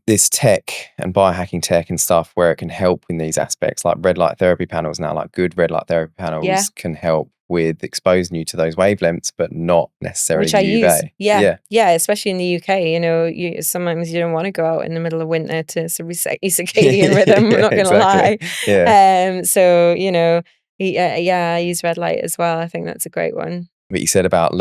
this tech and biohacking tech and stuff, where it can help in these aspects, like red light therapy panels now, like good red light therapy panels can help with exposing you to those wavelengths, but not necessarily Which I UV. use. Yeah, especially in the UK, sometimes you don't want to go out in the middle of winter to reset your circadian rhythm. I'm not going to lie. Yeah. So, I use red light as well. I think that's a great one. But you said about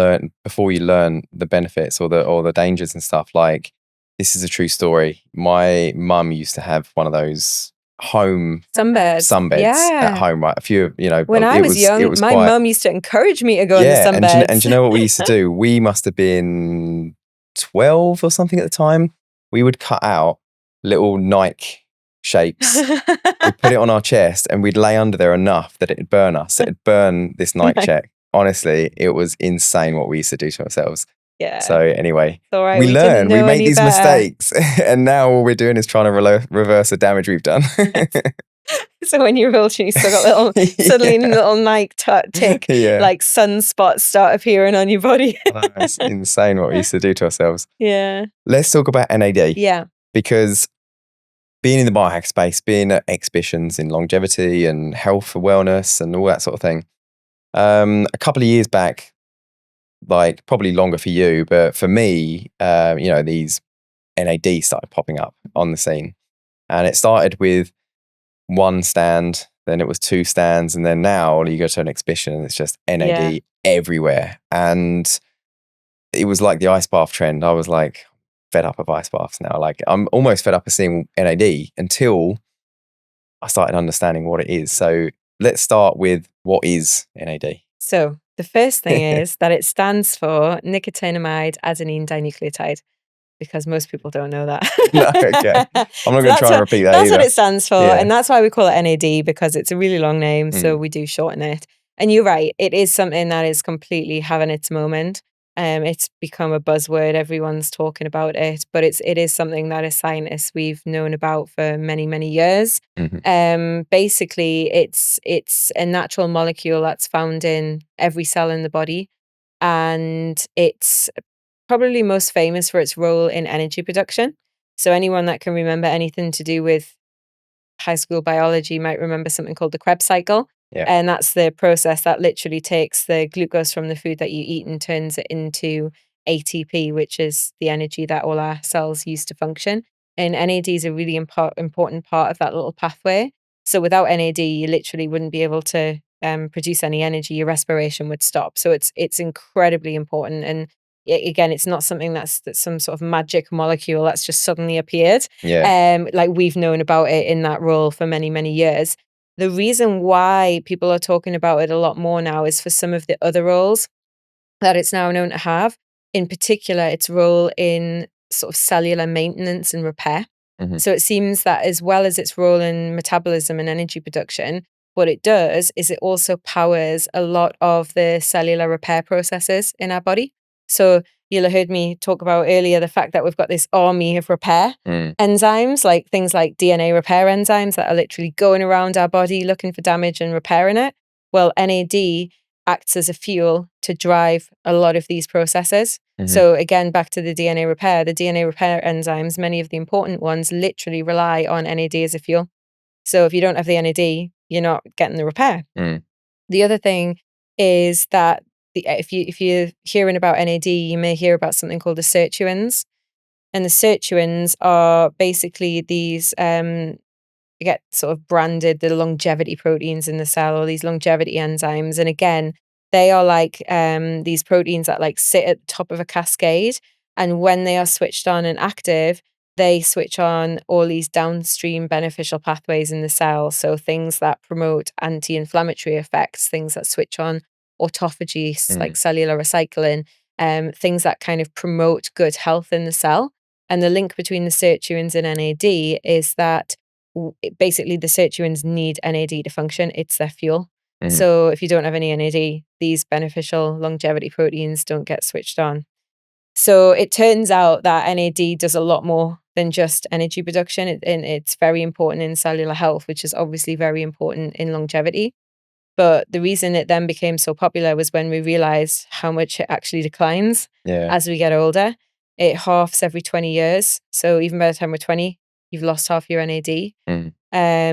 before you learn the benefits or the dangers and stuff, like, this is a true story. My mum used to have one of those home sunbeds at home, right? A few, when I was young, my mum used to encourage me to go in the sunbeds. And do you know what we used to do? We must have been 12 or something at the time. We would cut out little Nike shapes. We'd put it on our chest and we'd lay under there enough that it'd burn us. It'd burn this Nike check. Honestly, it was insane what we used to do to ourselves. Yeah. So anyway, all right, we learn, we make these better. mistakes, and now all we're doing is trying to reverse the damage we've done. So when you're older, you still got suddenly little Nike tick, like sunspots start appearing on your body. It's insane what we used to do to ourselves. Yeah. Let's talk about NAD. Yeah. Because being in the biohack space, being at exhibitions in longevity and health for wellness and all that sort of thing, a couple of years back, like probably longer for you, but for me, these NAD started popping up on the scene. And it started with one stand, then it was two stands, and then now you go to an exhibition and it's just NAD everywhere. And it was like the ice bath trend. I was like fed up of ice baths now. Like I'm almost fed up of seeing NAD until I started understanding what it is. So let's start with what is NAD. So the first thing is that it stands for nicotinamide adenine dinucleotide, because most people don't know that. No, okay. I'm not going to try and repeat that That's either. what it stands for. And that's why we call it NAD, because it's a really long name. So we do shorten it. And you're right. It is something that is completely having its moment. It's become a buzzword. Everyone's talking about it, but it is something that as scientists we've known about for many, many years. Basically, it's a natural molecule that's found in every cell in the body, and it's probably most famous for its role in energy production. So anyone that can remember anything to do with high school biology might remember something called the Krebs cycle. And that's the process that literally takes the glucose from the food that you eat and turns it into ATP, which is the energy that all our cells use to function. And NAD is a really important part of that little pathway. So without NAD, you literally wouldn't be able to produce any energy. Your respiration would stop. So it's incredibly important. And again, it's not something that's some sort of magic molecule that's just suddenly appeared. Like we've known about it in that role for many, many years. The reason why people are talking about it a lot more now is for some of the other roles that it's now known to have. In particular, its role in sort of cellular maintenance and repair. So it seems that as well as its role in metabolism and energy production, what it does is it also powers a lot of the cellular repair processes in our body. So you'll have heard me talk about earlier the fact that we've got this army of repair enzymes, like things like DNA repair enzymes that are literally going around our body looking for damage and repairing it. Well, NAD acts as a fuel to drive a lot of these processes. So again, back to the DNA repair enzymes, many of the important ones literally rely on NAD as a fuel. So if you don't have the NAD, you're not getting the repair. The other thing is that if you're hearing about NAD, you may hear about something called the sirtuins. And the sirtuins are basically these, get sort of branded the longevity proteins in the cell, or these longevity enzymes. And again, they are like these proteins that like sit at the top of a cascade. And when they are switched on and active, they switch on all these downstream beneficial pathways in the cell. So things that promote anti-inflammatory effects, things that switch on autophagy, like cellular recycling, things that kind of promote good health in the cell. And the link between the sirtuins and NAD is that basically the sirtuins need NAD to function. It's their fuel. So if you don't have any NAD, these beneficial longevity proteins don't get switched on. So it turns out that NAD does a lot more than just energy production, and it's very important in cellular health, which is obviously very important in longevity. But the reason it then became so popular was when we realized how much it actually declines as we get older. It halves every 20 years. So even by the time we're 20, you've lost half your NAD.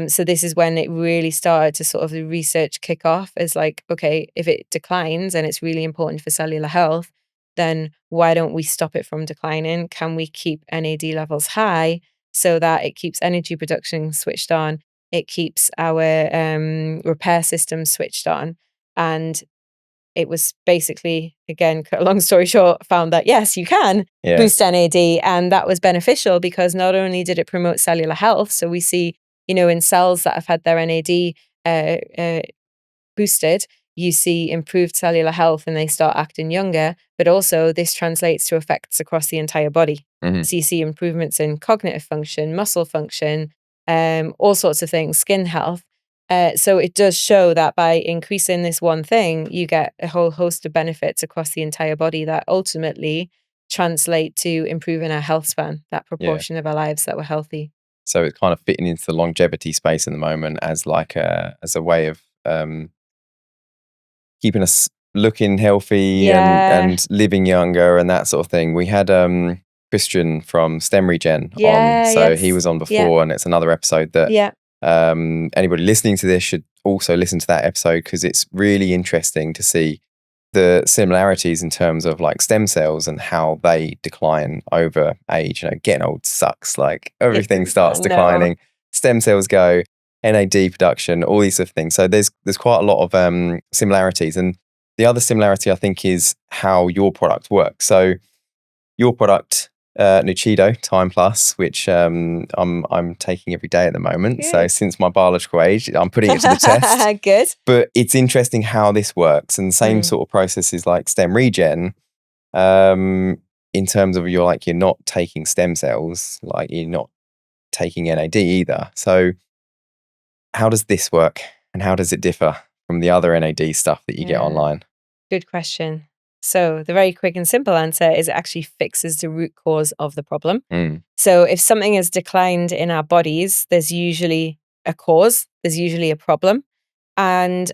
So this is when it really started to sort of the research kick off as like, okay, if it declines and it's really important for cellular health, then why don't we stop it from declining? Can we keep NAD levels high so that it keeps energy production switched on? It keeps our repair system switched on. And it was basically, again, cut a long story short, found that yes, you can boost NAD. And that was beneficial because not only did it promote cellular health, so we see, in cells that have had their NAD boosted, you see improved cellular health and they start acting younger, but also this translates to effects across the entire body. Mhm. So you see improvements in cognitive function, muscle function, all sorts of things, skin health. So it does show that by increasing this one thing, you get a whole host of benefits across the entire body that ultimately translate to improving our health span, that proportion of our lives that were healthy. So it's kind of fitting into the longevity space at the moment as like as a way of keeping us looking healthy and living younger and that sort of thing. We had Christian from STEM Regen on, so he was on before, and it's another episode that anybody listening to this should also listen to that episode, because it's really interesting to see the similarities in terms of like stem cells and how they decline over age. You know, getting old sucks. Like everything starts declining. Stem cells go, NAD production, all these sort of things. So there's quite a lot of similarities. And the other similarity I think is how your product works. So your product, Nuchido TIME Plus, which I'm taking every day at the moment. Good. So since my biological age, I'm putting it to the test. Good. But it's interesting how this works, and the same sort of processes like STEM Regen, in terms of you're not taking stem cells, like you're not taking NAD either. So how does this work, and how does it differ from the other NAD stuff that you get online? Good question. So the very quick and simple answer is it actually fixes the root cause of the problem. So if something is declined in our bodies, there's usually a cause, there's usually a problem. And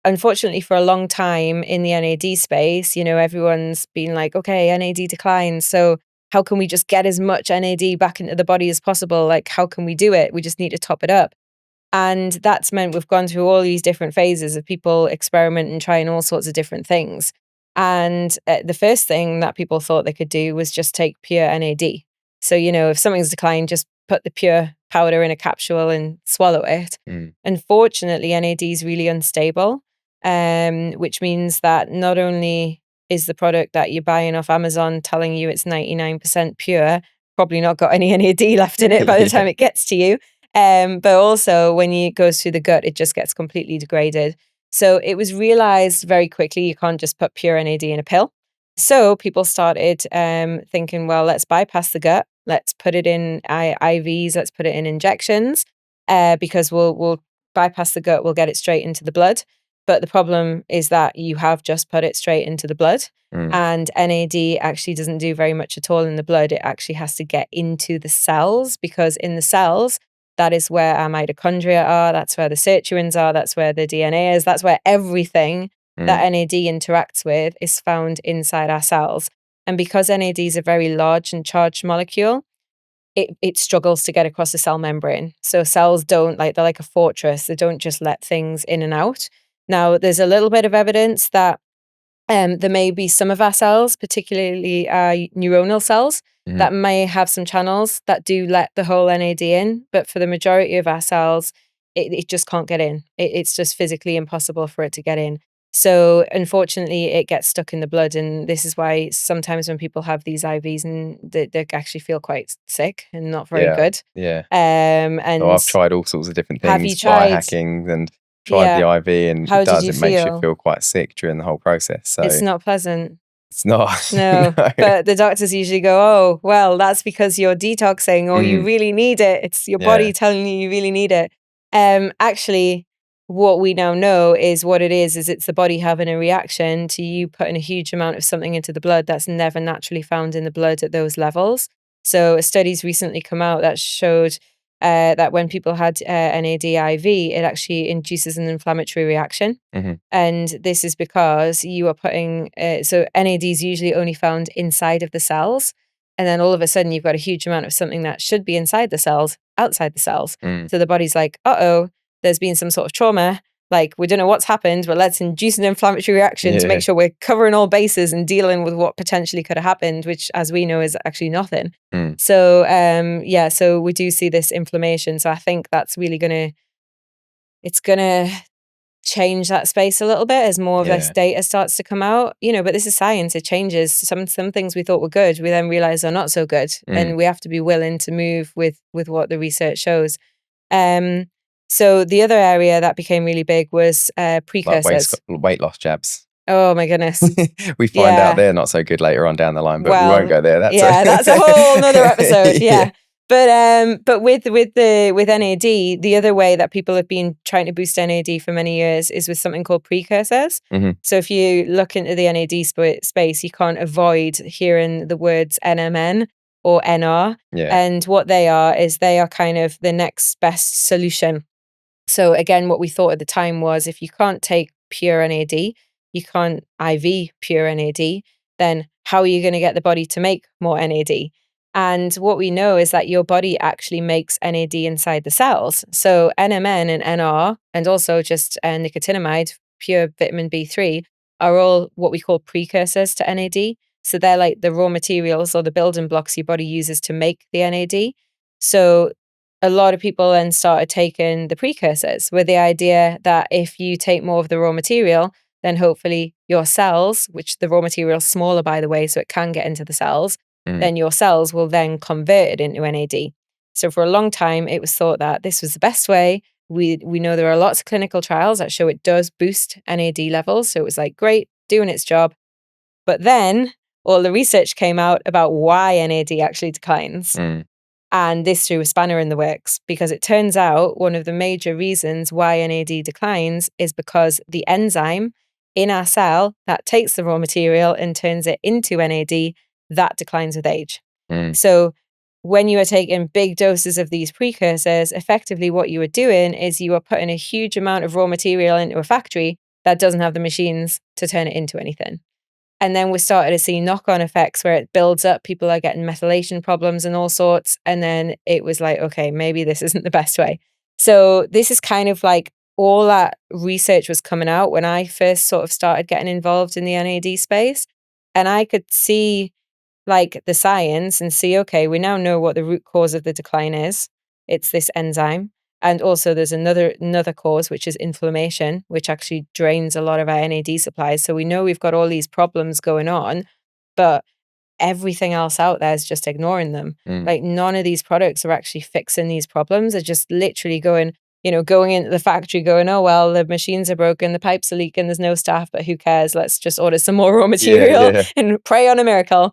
unfortunately, for a long time in the NAD space, everyone's been like, okay, NAD declines. So how can we just get as much NAD back into the body as possible? Like, how can we do it? We just need to top it up. And that's meant we've gone through all these different phases of people experiment and trying all sorts of different things. And the first thing that people thought they could do was just take pure NAD. So, if something's declined, just put the pure powder in a capsule and swallow it. Unfortunately, NAD is really unstable, which means that not only is the product that you're buying off Amazon telling you it's 99% pure, probably not got any NAD left in it by the time it gets to you. But also when it goes through the gut, it just gets completely degraded. So it was realized very quickly you can't just put pure NAD in a pill. So people started thinking, well, let's bypass the gut. Let's put it in IVs. Let's put it in injections, because we'll bypass the gut. We'll get it straight into the blood. But the problem is that you have just put it straight into the blood. And NAD actually doesn't do very much at all in the blood. It actually has to get into the cells, because in the cells, that is where our mitochondria are. That's where the sirtuins are. That's where the DNA is. That's where everything that NAD interacts with is found inside our cells. And because NAD is a very large and charged molecule, it struggles to get across the cell membrane. So cells don't, they're like a fortress. They don't just let things in and out. Now, there's a little bit of evidence that there may be some of our cells, particularly neuronal cells, that may have some channels that do let the whole NAD in. But for the majority of our cells, it just can't get in. It's just physically impossible for it to get in. So unfortunately, it gets stuck in the blood. And this is why sometimes when people have these IVs, and they actually feel quite sick and not very good. Yeah. And so I've tried all sorts of different things, have you tried biohacking, and tried the IV, and it makes you feel quite sick during the whole process. So it's not pleasant. It's not. No. But the doctors usually go, oh, well, that's because you're detoxing, or you really need it. It's your body telling you really need it. Actually, what we now know is what it is it's the body having a reaction to you putting a huge amount of something into the blood that's never naturally found in the blood at those levels. So a study's recently come out that showed that when people had NAD IV, it actually induces an inflammatory reaction. And this is because you are putting, so NAD is usually only found inside of the cells. And then all of a sudden you've got a huge amount of something that should be inside the cells, outside the cells. So the body's like, uh-oh, there's been some sort of trauma. We don't know what's happened, but let's induce an inflammatory reaction to make sure we're covering all bases and dealing with what potentially could have happened, which, as we know, is actually nothing. So, so we do see this inflammation. So I think that's really it's going to change that space a little bit as more of this data starts to come out, but this is science. It changes. Some things we thought were good, we then realize are not so good. And we have to be willing to move with what the research shows. So the other area that became really big was Like precursors. weight loss jabs. Oh my goodness. We find out they're not so good later on down the line, but we won't go there. That's a whole nother episode. Yeah. But with NAD, the other way that people have been trying to boost NAD for many years is with something called precursors. Mm-hmm. So if you look into the NAD space, you can't avoid hearing the words NMN or NR. Yeah. And what they are is they are kind of the next best solution. So again, what we thought at the time was if you can't take pure NAD, you can't IV pure NAD, then how are you going to get the body to make more NAD? And what we know is that your body actually makes NAD inside the cells. So NMN and NR, and also just nicotinamide, pure vitamin B3, are all what we call precursors to NAD. So they're like the raw materials or the building blocks your body uses to make the NAD. So a lot of people then started taking the precursors with the idea that if you take more of the raw material, then hopefully your cells, which the raw material is smaller, by the way, so it can get into the cells, then your cells will then convert it into NAD. So for a long time, it was thought that this was the best way. We know there are lots of clinical trials that show it does boost NAD levels. So it was like, great, doing its job. But then all the research came out about why NAD actually declines. And this threw a spanner in the works because it turns out one of the major reasons why NAD declines is because the enzyme in our cell that takes the raw material and turns it into NAD, that declines with age. So when you are taking big doses of these precursors, effectively what you are doing is you are putting a huge amount of raw material into a factory that doesn't have the machines to turn it into anything. And then we started to see knock-on effects where it builds up. People are getting methylation problems and all sorts. And then it was like, okay, maybe this isn't the best way. So this is kind of like all that research was coming out when I first sort of started getting involved in the NAD space. And I could see like the science and see, okay, we now know what the root cause of the decline is. It's this enzyme. And also there's another cause, which is inflammation, which actually drains a lot of our NAD supplies. So we know we've got all these problems going on, but everything else out there is just ignoring them. Like none of these products are actually fixing these problems. They're just literally going into the factory going, oh, well, the machines are broken, the pipes are leaking, there's no staff, but who cares? Let's just order some more raw material and pray on a miracle.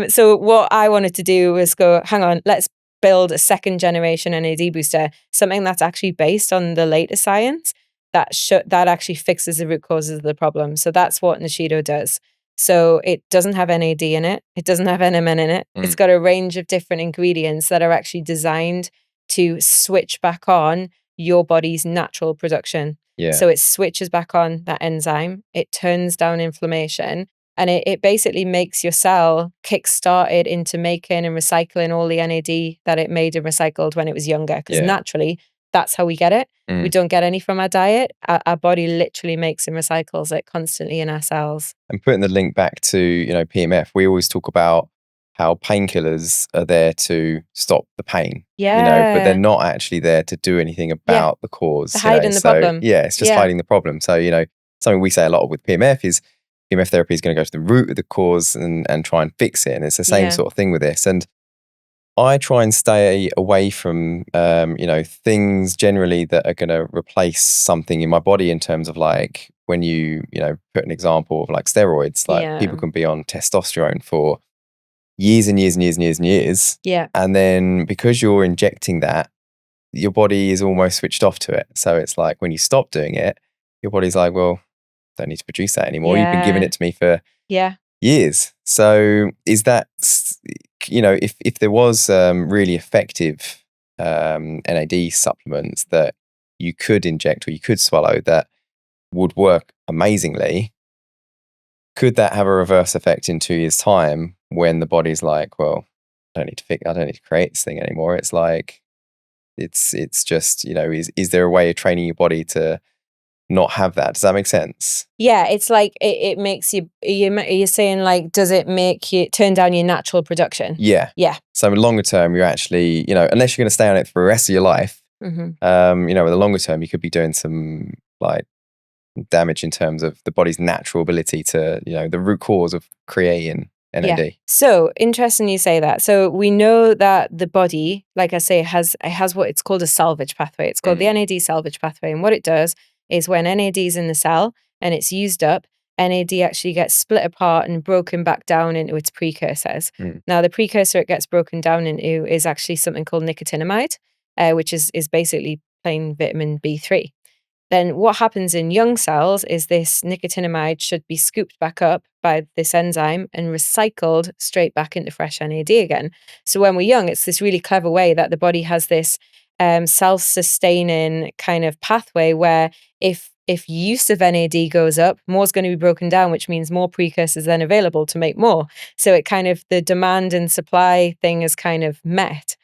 So what I wanted to do was go, hang on, let's build a second generation NAD booster, something that's actually based on the latest science that actually fixes the root causes of the problem. So that's what Nuchido does. So it doesn't have NAD in it. It doesn't have NMN in it. It's got a range of different ingredients that are actually designed to switch back on your body's natural production. So it switches back on that enzyme. It turns down inflammation. And it basically makes your cell kick-started into making and recycling all the NAD that it made and recycled when it was younger. Because naturally, that's how we get it. We don't get any from our diet. Our body literally makes and recycles it constantly in our cells. And putting the link back to, PEMF, we always talk about how painkillers are there to stop the pain. But they're not actually there to do anything about the cause. They're hiding the problem. Yeah, it's just hiding the problem. So, something we say a lot with PEMF is PEMF therapy is going to go to the root of the cause and try and fix it. And it's the same sort of thing with this. And I try and stay away from, things generally that are going to replace something in my body in terms of like when you put an example of like steroids, like people can be on testosterone for years and years and years and years and years. And then because you're injecting that, your body is almost switched off to it. So it's like when you stop doing it, your body's like, well, don't need to produce that anymore. You've been giving it to me for years. So is that, if there was really effective NAD supplements that you could inject or you could swallow that would work amazingly, could that have a reverse effect in 2 years' time when the body's like, well, I don't need to create this thing anymore. It's like, it's just, is there a way of training your body to not have that? Does that make sense? Yeah, it's like it makes you're saying like, does it make you turn down your natural production? Yeah. So in the longer term, you're actually, unless you're going to stay on it for the rest of your life, in the longer term, you could be doing some like damage in terms of the body's natural ability to, the root cause of creating NAD? So interesting you say that. So we know that the body, like I say, has what it's called a salvage pathway. It's called the NAD salvage pathway. And what it does is when NAD is in the cell and it's used up, NAD actually gets split apart and broken back down into its precursors. Now, the precursor it gets broken down into is actually something called nicotinamide, which is basically plain vitamin B3. Then what happens in young cells is this nicotinamide should be scooped back up by this enzyme and recycled straight back into fresh NAD again. So when we're young, it's this really clever way that the body has this self-sustaining kind of pathway where if use of NAD goes up, more is going to be broken down, which means more precursors then available to make more. So it kind of, the demand and supply thing is kind of met.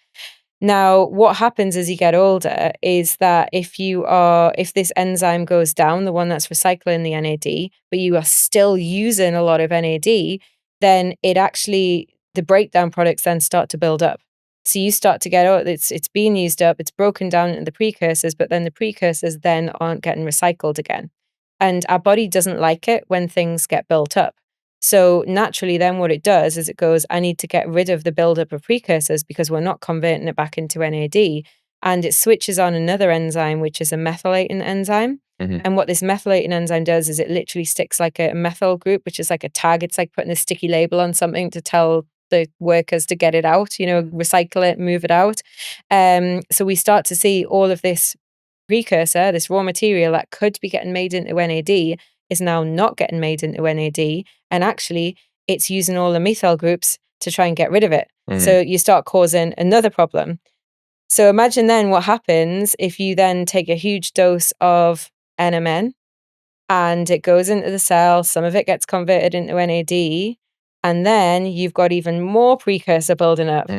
Now, what happens as you get older is that if this enzyme goes down, the one that's recycling the NAD, but you are still using a lot of NAD, then the breakdown products then start to build up. So you start to get, it's being used up, it's broken down into the precursors, but then the precursors then aren't getting recycled again. And our body doesn't like it when things get built up. So naturally then what it does is it goes, I need to get rid of the buildup of precursors because we're not converting it back into NAD. And it switches on another enzyme, which is a methylating enzyme. And what this methylating enzyme does is it literally sticks like a methyl group, which is like a tag. It's like putting a sticky label on something to tell the workers to get it out, recycle it, move it out. So we start to see all of this precursor, this raw material that could be getting made into NAD is now not getting made into NAD. And actually, it's using all the methyl groups to try and get rid of it. So you start causing another problem. So imagine then what happens if you then take a huge dose of NMN and it goes into the cell, some of it gets converted into NAD, and then you've got even more precursor building up.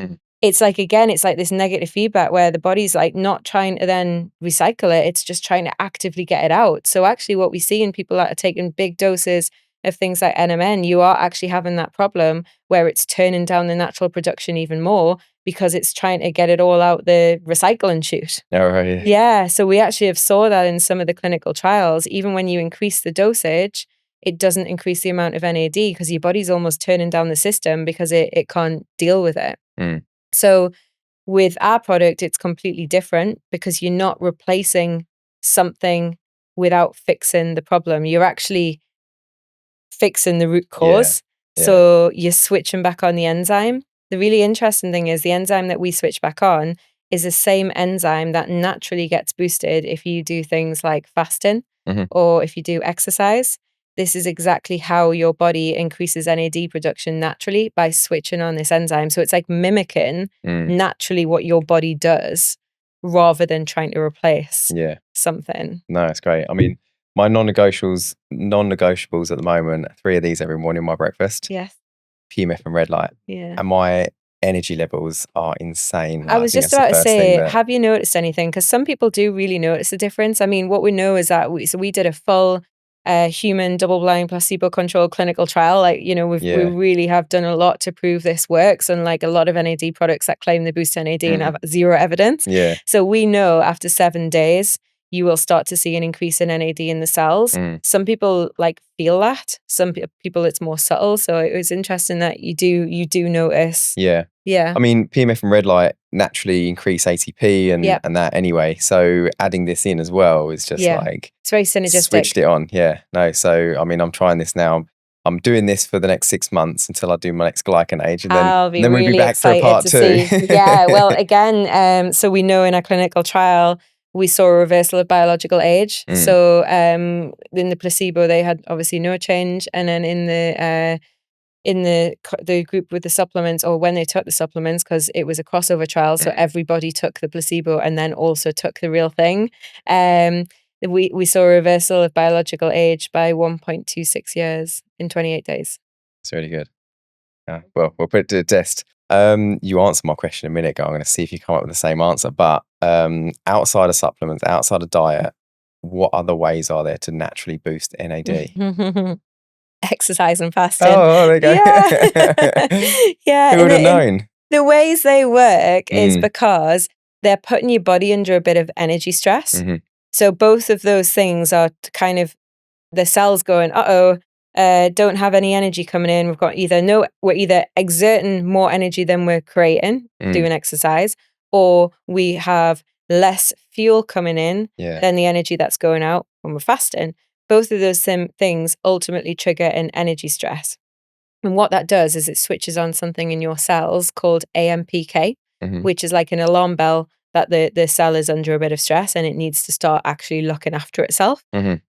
It's like, again, it's like this negative feedback where the body's like not trying to then recycle it. It's just trying to actively get it out. So actually what we see in people that are taking big doses of things like NMN, you are actually having that problem where it's turning down the natural production even more because it's trying to get it all out the recycling chute. Oh, right. Yeah. So we actually have saw that in some of the clinical trials. Even when you increase the dosage, it doesn't increase the amount of NAD because your body's almost turning down the system because it can't deal with it. So with our product, it's completely different because you're not replacing something without fixing the problem. You're actually fixing the root cause. So you're switching back on the enzyme. The really interesting thing is the enzyme that we switch back on is the same enzyme that naturally gets boosted if you do things like fasting or if you do exercise. This is exactly how your body increases NAD production naturally by switching on this enzyme. So it's like mimicking naturally what your body does rather than trying to replace something. No, it's great. I mean, my non-negotiables at the moment, 3 of these every morning, my breakfast. Yes. PEMF and red light. Yeah. And my energy levels are insane. I was just about to say, have you noticed anything? Because some people do really notice the difference. I mean, what we know is that we did a full human double-blind placebo-controlled clinical trial. Like, we really have done a lot to prove this works, and like a lot of NAD products that claim they boost NAD and have zero evidence. So we know after 7 days, you will start to see an increase in NAD in the cells. Some people like feel that. Some people it's more subtle. So it was interesting that you do notice. Yeah. I mean, PEMF and red light naturally increase ATP and that anyway. So adding this in as well is just like it's very synergistic. Switched it on. Yeah. No. So I mean, I'm trying this now. I'm doing this for the next 6 months until I do my next glycan age, and then we'll be back for a part 2. Yeah. Well, again, so we know in our clinical trial we saw a reversal of biological age. So in the placebo, they had obviously no change, and then in the group with the supplements, or when they took the supplements, because it was a crossover trial, so everybody took the placebo and then also took the real thing. We saw a reversal of biological age by 1.26 years in 28 days. That's really good. Yeah, well, we'll put it to the test. You answered my question a minute ago. I'm going to see if you come up with the same answer. But outside of supplements, outside of diet, what other ways are there to naturally boost NAD? Exercise and fasting. Oh, there you go. Yeah. Who would have known? The ways they work is because they're putting your body under a bit of energy stress. So both of those things are kind of the cells going, uh-oh, don't have any energy coming in. We're either exerting more energy than we're creating doing exercise, or we have less fuel coming in than the energy that's going out when we're fasting. Both of those things ultimately trigger an energy stress. And what that does is it switches on something in your cells called AMPK, which is like an alarm bell that the cell is under a bit of stress and it needs to start actually looking after itself.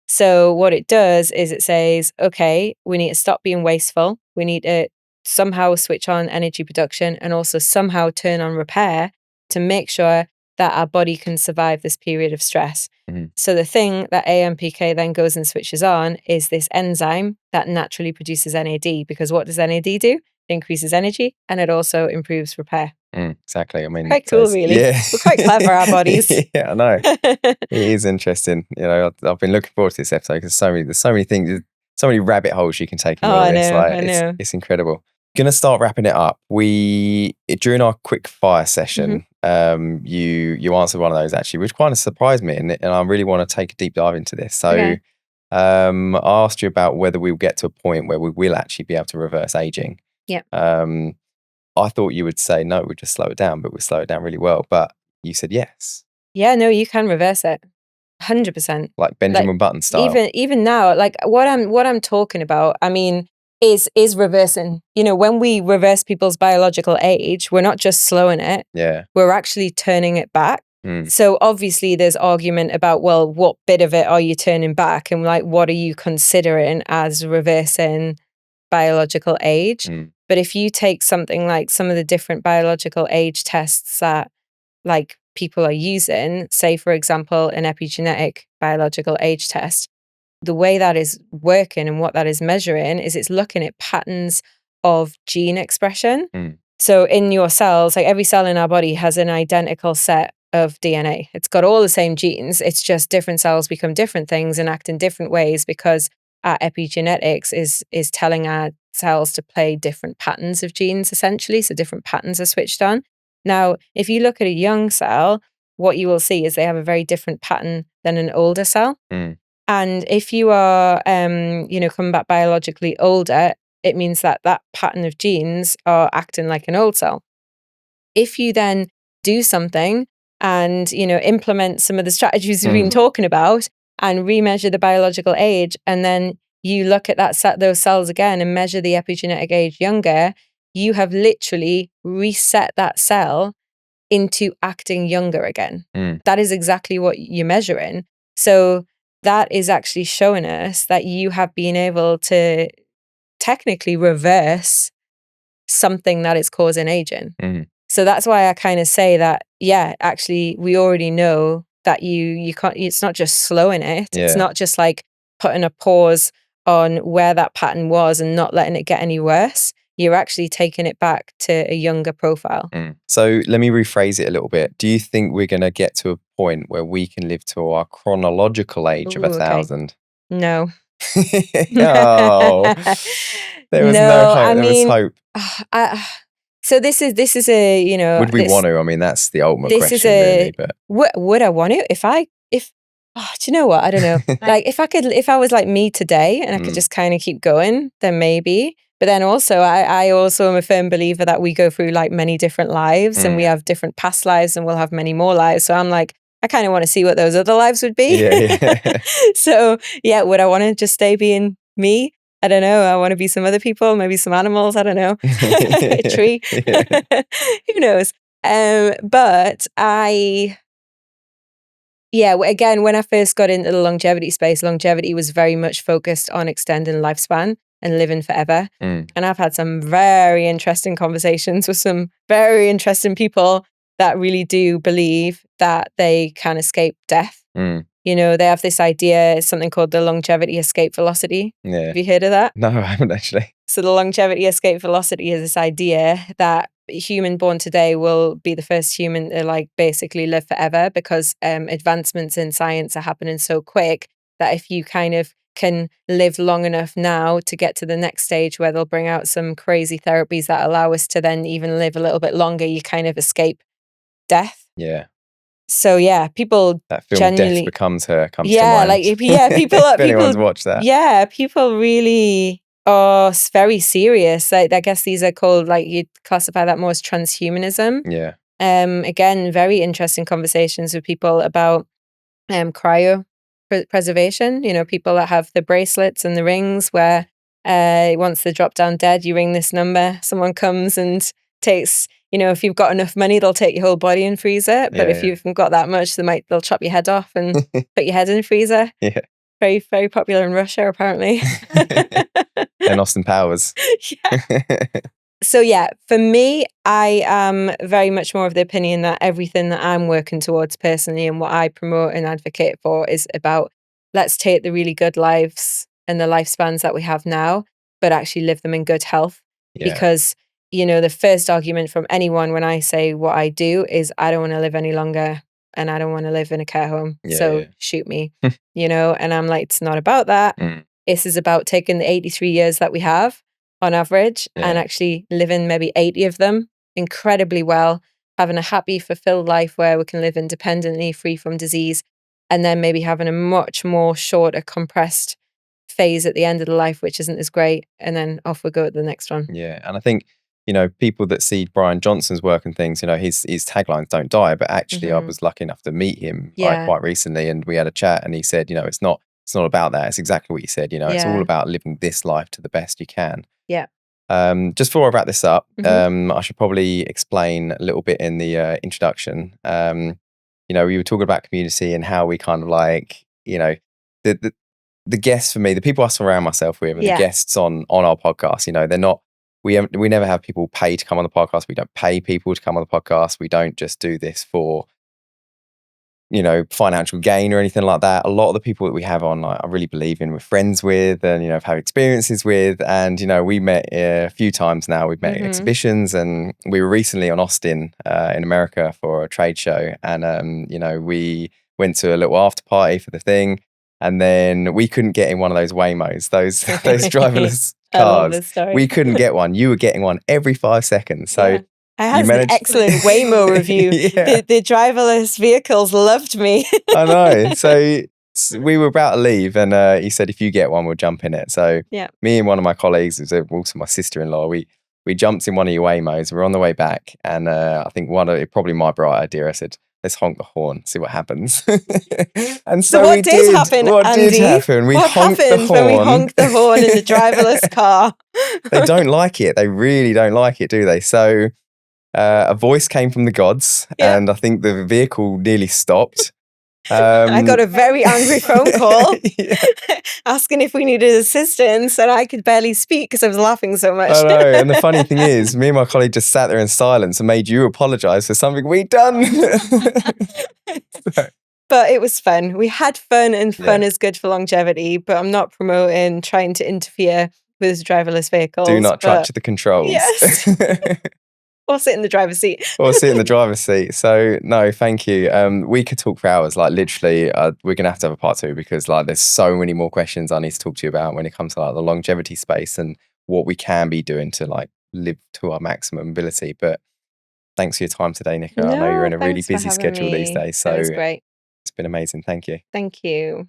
So what it does is it says, okay, we need to stop being wasteful. We need to somehow switch on energy production and also somehow turn on repair to make sure that our body can survive this period of stress. So the thing that AMPK then goes and switches on is this enzyme that naturally produces NAD, because what does NAD do? It increases energy and it also improves repair. Exactly. I mean, quite cool, really. Yeah. We're quite clever, our bodies. Yeah, I know. It is interesting. You know, I've been looking forward to this episode because there's so many things, so many rabbit holes you can take in all of this. I know. It's incredible. Gonna start wrapping it up. During our quick fire session, you answered one of those actually, which kind of surprised me, and I really want to take a deep dive into this. So, I asked you about whether we'll get to a point where we will actually be able to reverse aging. Yeah. I thought you would say no, we'd just slow it down, but we slow it down really well. But you said yes. Yeah, no, you can reverse it, 100%. Like Benjamin Button style. Even now, like what I'm talking about, I mean, is reversing. You know, when we reverse people's biological age, we're not just slowing it. Yeah. We're actually turning it back. So obviously there's argument about, well, what bit of it are you turning back? And like, what are you considering as reversing biological age? But if you take something like some of the different biological age tests that like people are using, say, for example, an epigenetic biological age test, the way that is working and what that is measuring is it's looking at patterns of gene expression. So in your cells, like every cell in our body has an identical set of DNA. It's got all the same genes. It's just different cells become different things and act in different ways because our epigenetics is telling our cells to play different patterns of genes, essentially. So different patterns are switched on. Now, if you look at a young cell, what you will see is they have a very different pattern than an older cell. And if you are, coming back biologically older, it means that pattern of genes are acting like an old cell. If you then do something and, implement some of the strategies we've been talking about and remeasure the biological age, and then you look at those cells again and measure the epigenetic age younger, you have literally reset that cell into acting younger again. That is exactly what you're measuring. So that is actually showing us that you have been able to technically reverse something that is causing aging. So that's why I kind of say that, yeah, actually, we already know that you can't, it's not just slowing it. It's not just like putting a pause on where that pattern was and not letting it get any worse. You're actually taking it back to a younger profile. So let me rephrase it a little bit. Do you think we're going to get to a point where we can live to our chronological age of 1,000? No. Oh, there was no hope. There was hope. So this is a, would we want to? I mean, that's the ultimate question, really. But would I want to? Do you know what? I don't know. Like if I was like me today and I could just kind of keep going, then maybe. But then also, I also am a firm believer that we go through like many different lives and we have different past lives and we'll have many more lives. So I'm like, I kind of want to see what those other lives would be. So yeah, would I want to just stay being me? I don't know. I want to be some other people, maybe some animals. I don't know. A tree. Who knows? But again, when I first got into the longevity space, longevity was very much focused on extending lifespan and living forever. And I've had some very interesting conversations with some very interesting people that really do believe that they can escape death. You know, they have this idea, it's something called the longevity escape velocity. Yeah. Have you heard of that? No, I haven't actually. So the longevity escape velocity is this idea that a human born today will be the first human to like basically live forever because advancements in science are happening so quick that if you kind of can live long enough now to get to the next stage where they'll bring out some crazy therapies that allow us to then even live a little bit longer, you kind of escape death. Yeah. So yeah, people That film genuinely Death Becomes Her comes to yeah, mind. like yeah, people if people anyone's watched that. yeah, people really are very serious. Like I guess these are called, like, you'd classify that more as transhumanism. Yeah. Again, very interesting conversations with people about cryo preservation. You know, people that have the bracelets and the rings where once they drop down dead, you ring this number, someone comes and takes, you know, if you've got enough money, they'll take your whole body and freeze it. But if you haven't got that much, they'll chop your head off and put your head in the freezer. Yeah. Very, very popular in Russia, apparently. And Austin Powers. Yeah. So yeah, for me, I am very much more of the opinion that everything that I'm working towards personally and what I promote and advocate for is about, let's take the really good lives and the lifespans that we have now, but actually live them in good health. Yeah. Because, you know, the first argument from anyone when I say what I do is, I don't want to live any longer and I don't want to live in a care home. So shoot me, you know, and I'm like, it's not about that. This is about taking the 83 years that we have on average and actually living maybe 80 of them incredibly well, having a happy, fulfilled life where we can live independently, free from disease, and then maybe having a much more shorter, compressed phase at the end of the life, which isn't as great, and then off we go at the next one. Yeah, and I think, you know, people that see Brian Johnson's work and things, you know, his taglines don't die, but actually I was lucky enough to meet him quite recently, and we had a chat, and he said, you know, it's not about that. It's exactly what you said. You know, it's all about living this life to the best you can. Yeah. Just before I wrap this up, I should probably explain a little bit in the introduction. You know, we were talking about community and how we kind of like, you know, the guests for me, the people I surround myself with, and the guests on our podcast. You know, they're not. We never have people pay to come on the podcast. We don't pay people to come on the podcast. We don't just do this for, you know, financial gain or anything like that. A lot of the people that we have on, I really believe in, we're friends with, and, you know, have had experiences with. And, you know, we met a few times now. We've met at exhibitions, and we were recently on Austin in America for a trade show. And, you know, we went to a little after party for the thing. And then we couldn't get in one of those Waymos, those driverless cars. We couldn't get one. You were getting one every 5 seconds. So I had an excellent Waymo review. The driverless vehicles loved me. I know. So we were about to leave, and he said, if you get one, we'll jump in it. So me and one of my colleagues, who's also my sister-in-law, we jumped in one of your Waymos. We're on the way back, and I think probably my bright idea, I said, let's honk the horn, see what happens. And so what we did happen, What Andy? did happen? We honked the horn. When we honked the horn in the driverless car? They don't like it. They really don't like it, do they? So a voice came from the gods, and I think the vehicle nearly stopped. I got a very angry phone call asking if we needed assistance, and I could barely speak because I was laughing so much. I know. And the funny thing is, me and my colleague just sat there in silence and made you apologise for something we'd done. But it was fun. We had fun, and fun is good for longevity. But I'm not promoting trying to interfere with driverless vehicles. Do not touch the controls. Yes. Or sit in the driver's seat. So no, thank you. We could talk for hours. Like literally, we're gonna have to have a part 2 because like there's so many more questions I need to talk to you about when it comes to like the longevity space and what we can be doing to like live to our maximum ability. But thanks for your time today, Nicola. I know you're in a really busy schedule these days. So it was great. It's been amazing. Thank you. Thank you.